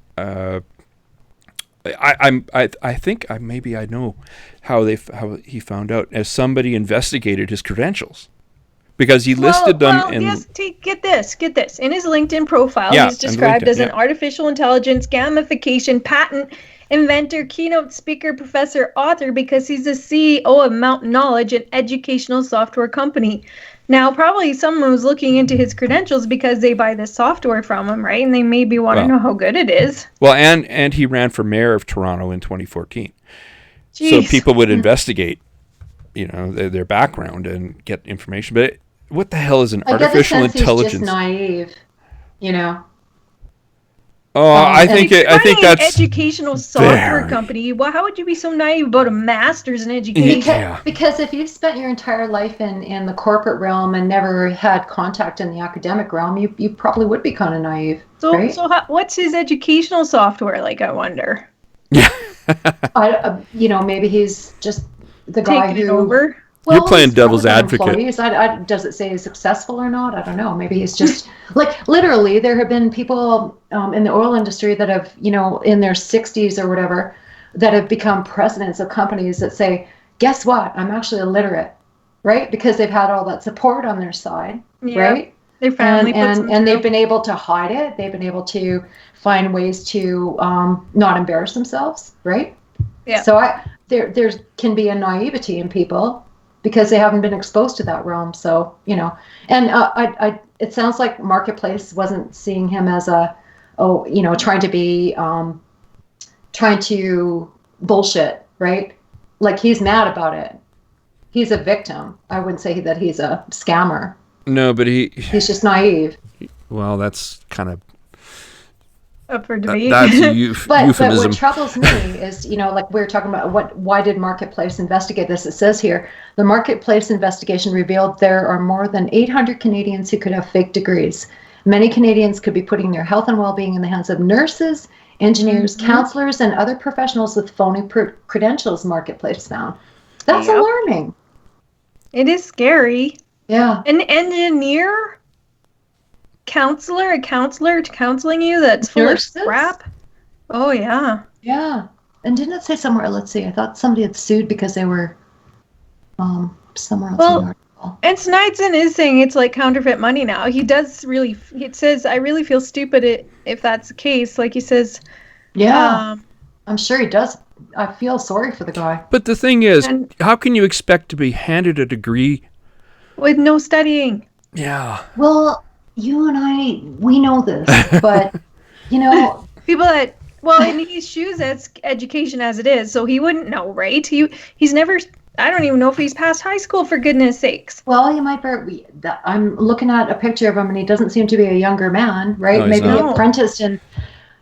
I think maybe I know how he found out, as somebody investigated his credentials, because he listed them in. Yes, get this. In his LinkedIn profile, Yeah, he's described on LinkedIn, as an yeah. artificial intelligence, gamification, patent inventor, keynote speaker, professor, author, because he's the CEO of Mountain Knowledge, an educational software company. Now, probably someone was looking into his credentials because they buy this software from him, right? And they maybe want to know how good it is. Well, and he ran for mayor of Toronto in 2014. So Jeez. people would investigate, their background and get information. But what the hell is an I get the artificial sense intelligence? he's just naive, Oh, I think He's I think running an that's educational software very- company. Well, how would you be so naive about a master's in education? Yeah. Because if you've spent your entire life in the corporate realm and never had contact in the academic realm, you probably would be kind of naive, So, right? what's his educational software like? I wonder. Maybe he's just the guy Taking it who. over. Well, You're playing he's devil's probably got advocate. employees. Does it say he's successful or not? I don't know. Maybe he's just like literally. There have been people in the oil industry that have, in their 60s or whatever, that have become presidents of companies that say, "Guess what? I'm actually illiterate," right? Because they've had all that support on their side, Yeah. right? Their family puts them And they've through. been able to hide it. They've been able to find ways to not embarrass themselves, right? Yeah. So there can be a naivety in people because they haven't been exposed to that realm. So, and it sounds like Marketplace wasn't seeing him as trying to bullshit, right? Like he's mad about it. He's a victim. I wouldn't say that he's a scammer. No, but He's just naive. well, that's kind of Up for debate. that's a But euphemism. what troubles me is, like we were talking about, why did Marketplace investigate this? It says here, the Marketplace investigation revealed there are more than 800 Canadians who could have fake degrees. Many Canadians could be putting their health and well-being in the hands of nurses, engineers, counselors, and other professionals with phony credentials, Marketplace found. That's Yep. alarming. It is scary. Yeah. An engineer, counseling you that's full Nurses? of crap. Oh yeah. Yeah. And didn't it say somewhere, let's see, I thought somebody had sued because they were somewhere else in the article. And Sneidson is saying it's like counterfeit money now. He does really. It says, "I really feel stupid if that's the case." Like he says. Yeah. I'm sure he does. I feel sorry for the guy. But the thing is, And- how can you expect to be handed a degree? With no studying. Yeah. Well, you and I, we know this, but, People that in his shoes, that's education as it is, so he wouldn't know, right? He's never. I don't even know if he's passed high school, for goodness sakes. well, you might be. I'm looking at a picture of him, and he doesn't seem to be a younger man, right? No, he's Maybe not. apprenticed and,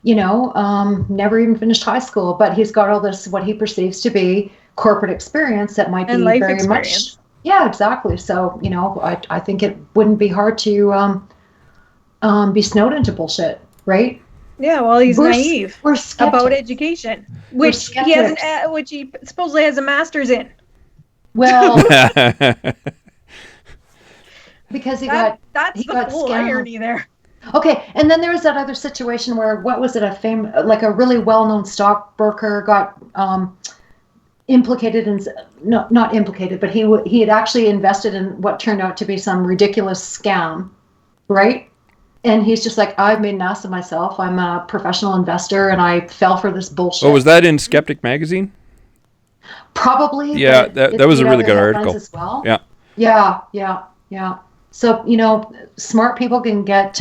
never even finished high school, but he's got all this, what he perceives to be corporate experience that might And be life very experience. much. Yeah, exactly. So, I think it wouldn't be hard to be snowed into bullshit, right? Yeah, well, he's naive We're about skeptics. education, which he has which he supposedly has a master's in. Well, because That's he the got full scammed. irony there. Okay, and then there was that other situation where, what was it, like a really well-known stockbroker got implicated in, no, not implicated, but he had actually invested in what turned out to be some ridiculous scam, right? And he's just like, I've made an ass of myself. I'm a professional investor, and I fell for this bullshit. Oh, was that in Skeptic Magazine? Probably. Yeah, But that it was a made really other good headlines article. as well. Yeah. Yeah. So, smart people can get,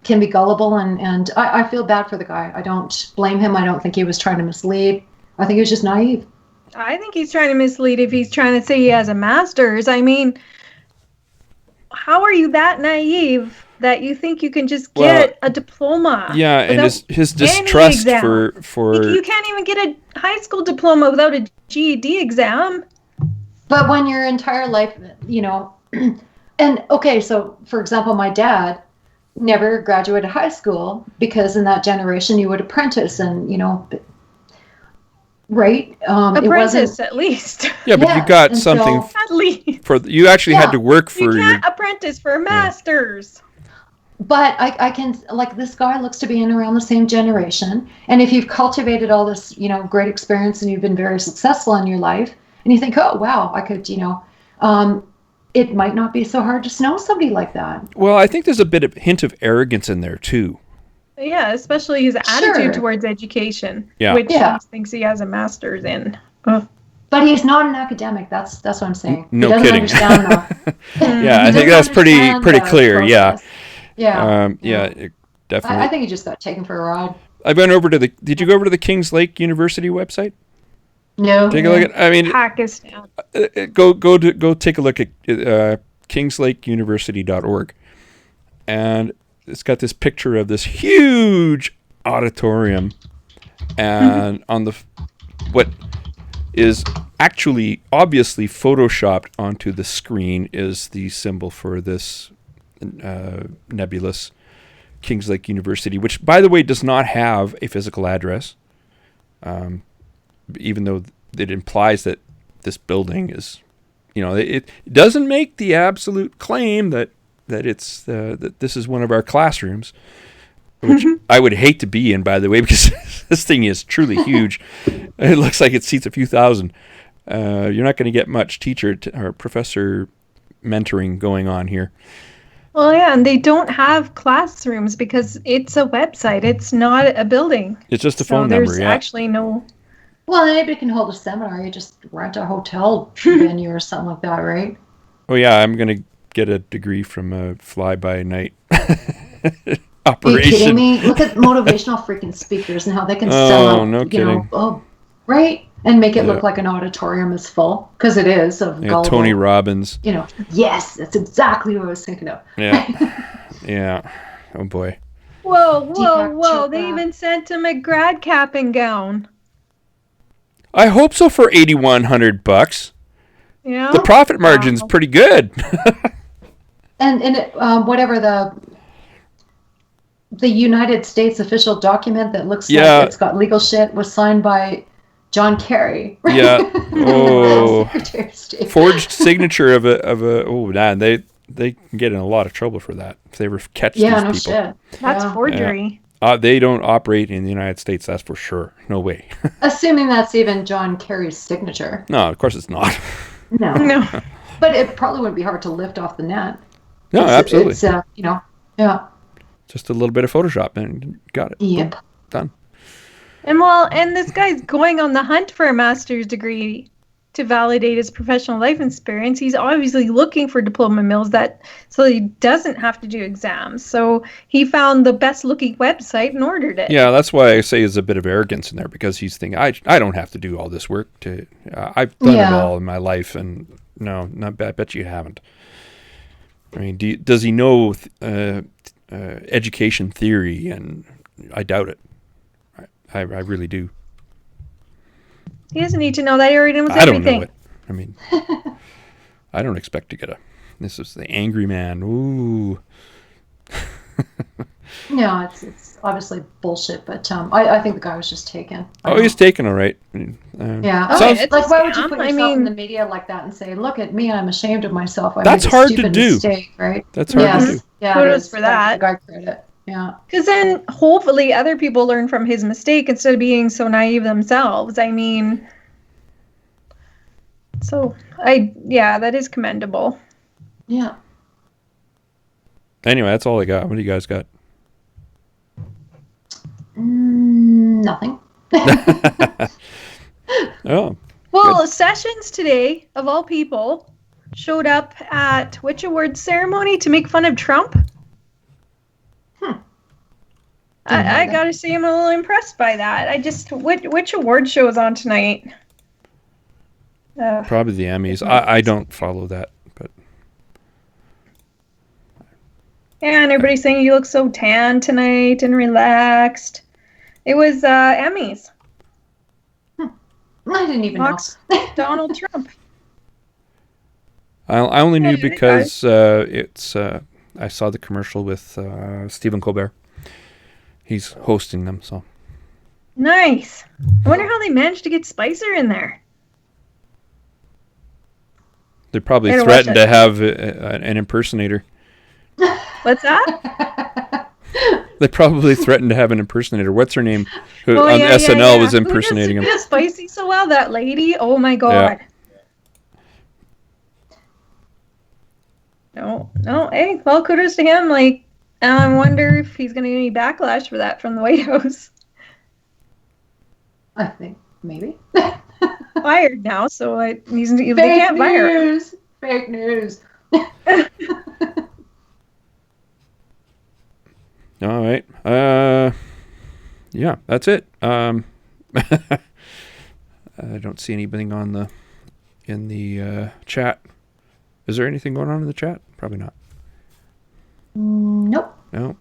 can be gullible, and I feel bad for the guy. I don't blame him. I don't think he was trying to mislead. I think he was just naive. I think he's trying to mislead if he's trying to say he has a master's. I mean, how are you that naive that you think you can just get a diploma? Yeah, and his distrust for you can't even get a high school diploma without a GED exam. But when your entire life, and okay, so for example, my dad never graduated high school because in that generation you would apprentice and, right? Apprentice, at least. Yeah, but you got something at least. you actually had to work for you can't apprentice for a master's. But I can, like, this guy looks to be in around the same generation. And if you've cultivated all this, great experience and you've been very successful in your life, and you think, oh, wow, I could, it might not be so hard to know somebody like that. Well, I think there's a bit of hint of arrogance in there, too. Yeah, especially his attitude towards education, which he thinks he has a master's in. Ugh. But he's not an academic. That's what I'm saying. No he doesn't kidding. Understand Yeah, I think that's pretty clear. Process. Yeah. Definitely. I think he just got taken for a ride. I went over to did you go over to the Kings Lake University website? No. Take a look at, I mean, Pakistan. Go take a look at kingslakeuniversity.org. And it's got this picture of this huge auditorium, and on what is actually obviously photoshopped onto the screen is the symbol for this nebulous Kings Lake University, which, by the way, does not have a physical address, even though it implies that this building is, it doesn't make the absolute claim that it's that this is one of our classrooms, which I would hate to be in, by the way, because this thing is truly huge. It looks like it seats a few thousand. You're not going to get much teacher or professor mentoring going on here. Well, yeah, and they don't have classrooms because it's a website. It's not a building. It's just a phone number, there's actually no... Well, anybody can hold a seminar. You just rent a hotel venue or something like that, right? Oh, yeah, I'm going to get a degree from a fly-by-night operation. Are you kidding me? Look at motivational freaking speakers and how they can sell out, no kidding. Right? And make it look like an auditorium is full, because it is, of gullible. Tony Robbins. Yes, that's exactly what I was thinking of. Yeah. Oh, boy. Whoa. They even sent him a grad capping gown. I hope so for $8,100. Yeah. The profit margin's pretty good. And whatever the United States official document that looks like it's got legal shit was signed by John Kerry. Yeah. Oh. Secretary of State. Forged signature of a. Oh, man, they can get in a lot of trouble for that if they ever catch these people. Shit. That's forgery. They don't operate in the United States, that's for sure. No way. Assuming that's even John Kerry's signature. No, of course it's not. No. But it probably wouldn't be hard to lift off the net. No, absolutely. It's yeah. Just a little bit of Photoshop and got it. Yep. Boom, done. And this guy's going on the hunt for a master's degree to validate his professional life experience. He's obviously looking for diploma mills so he doesn't have to do exams. So he found the best looking website and ordered it. Yeah, that's why I say there's a bit of arrogance in there, because he's thinking, I don't have to do all this work. I've done it all in my life, and no, I bet you haven't. I mean, does he know education theory? And I doubt it. I really do. He doesn't need to know that. He already knows everything. I don't know it. I mean, I don't expect to get this is the angry man. Ooh. No, it's obviously bullshit, but I think the guy was just taken. He's taken, all right. Like, why would you put yourself in the media like that and say, look at me, I'm ashamed of myself. That's hard to do. Mistake, right? That's hard to do. Yeah, kudos for that. The guy credit. Yeah. Because then hopefully other people learn from his mistake instead of being so naive themselves. I mean, that is commendable. Yeah. Anyway, that's all I got. What do you guys got? Nothing. Oh. Well, Good. Sessions today, of all people, showed up at which awards ceremony to make fun of Trump? I gotta say, I'm a little impressed by that. Which award show is on tonight? Probably the Emmys. I don't follow that, but yeah, and everybody's saying you look so tan tonight and relaxed. It was Emmys. I didn't even know. Donald Trump. I only knew Yeah, because I saw the commercial with Stephen Colbert. He's hosting them, so. Nice. I wonder how they managed to get Spicer in there. They probably Gotta threatened watch to have an impersonator. What's that? They probably threatened to have an impersonator. What's her name? Who Oh, on yeah, SNL yeah. was impersonating Who him. does Spicy so well? That lady? Oh my god. No. Hey, well, kudos to him. Like, I wonder if he's gonna get any backlash for that from the White House. I think maybe. Fired now, so they Fake can't fire him. news. Fake news. All right. Yeah, that's it. I don't see anything in the chat. Is there anything going on in the chat? Probably not. Nope. No.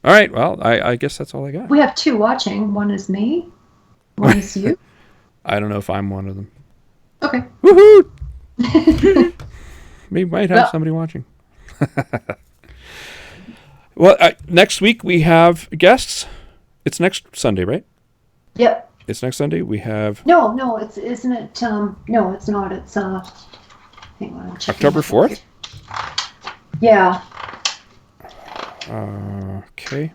All right. Well, I guess that's all I got. We have 2 watching. One is me. One is you. I don't know if I'm one of them. Okay. Woohoo! We might have somebody watching. Well, next week we have guests. It's next Sunday, right? Yep. It's next Sunday. We have No, isn't it? No, it's not. It's hang on, I'm checking. October 4th. Yeah. Okay.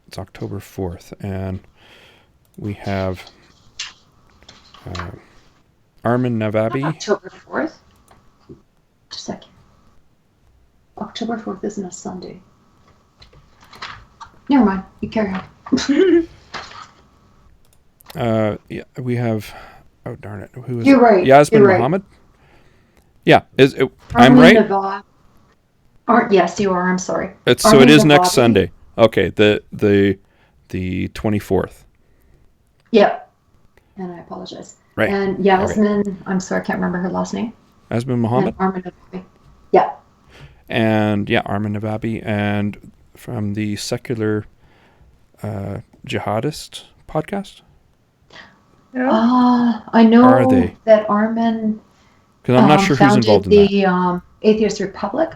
It's October 4th, and we have Armin Navabi. October 4th. Just a second. October 4th isn't a Sunday. Never mind. You carry on. Yeah, we have. Oh darn it! Who is You're it? right. Yasmin You're right. Mohammed. Yeah, I'm Armin right. Yes, you are. I'm sorry. So it is Armin next Navabi. Sunday. Okay, the 24th. Yep. And I apologize. Right. And Yasmin, I'm sorry, I can't remember her last name. Yasmin Mohammed. And Armin Navabi. Yeah. And Armin Navabi, and from the Secular Jihadist podcast. I know Are they? that Armin Because I'm not sure who's involved in that. the Atheist Republic.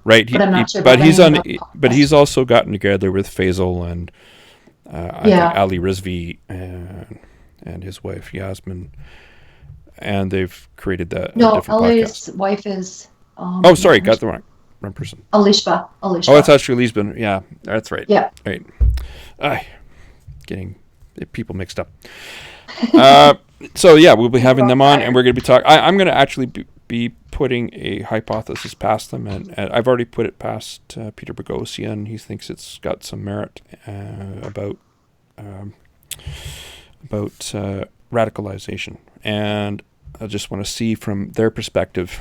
Right, but I'm not sure but about he's any on. of the But podcasts. he's also gotten together with Faisal and I think Ali Rizvi and his wife Yasmin, and they've created a different Ali's podcast. wife is. Oh, sorry, got the wrong person. Alishba. Oh, it's actually Lisbon. Yeah, that's right. Yeah. Right. Getting people mixed up. So yeah, we'll be having them on, and we're going to be talking. I'm going to actually be putting a hypothesis past them, and I've already put it past Peter Boghossian, and he thinks it's got some merit about radicalization, and I just want to see from their perspective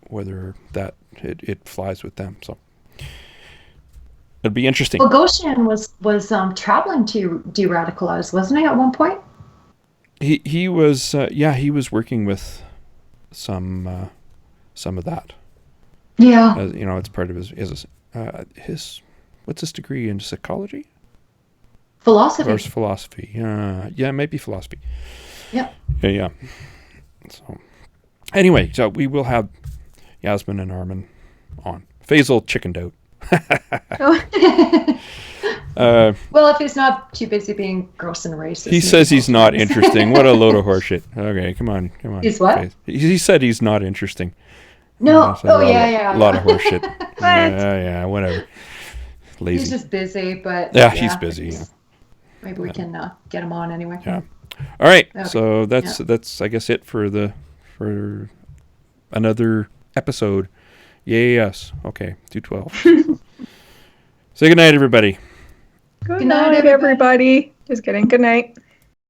whether that it flies with them. So it'd be interesting. Well, Goshen was traveling to de-radicalize, wasn't he, at one point? He was he was working with some of that. Yeah. It's part of his what's his degree in psychology? Philosophy. Or philosophy. Yeah, it might be philosophy. Yep. Yeah. So anyway, so we will have Yasmin and Armin on. Faisal chickened out. Well, if he's not too busy being gross and racist. He says he's not interesting. What a load of horseshit. Okay, come on. He's what? He said he's not interesting. No. A lot of horseshit. Yeah, whatever. Lazy. He's just busy, but he's busy. Yeah. Maybe we can get him on anyway. Yeah. All right. Okay. So that's I guess it for another episode Yay, yes. Okay, 212. Say good night, everybody. Good night, everybody. Just kidding. Good night.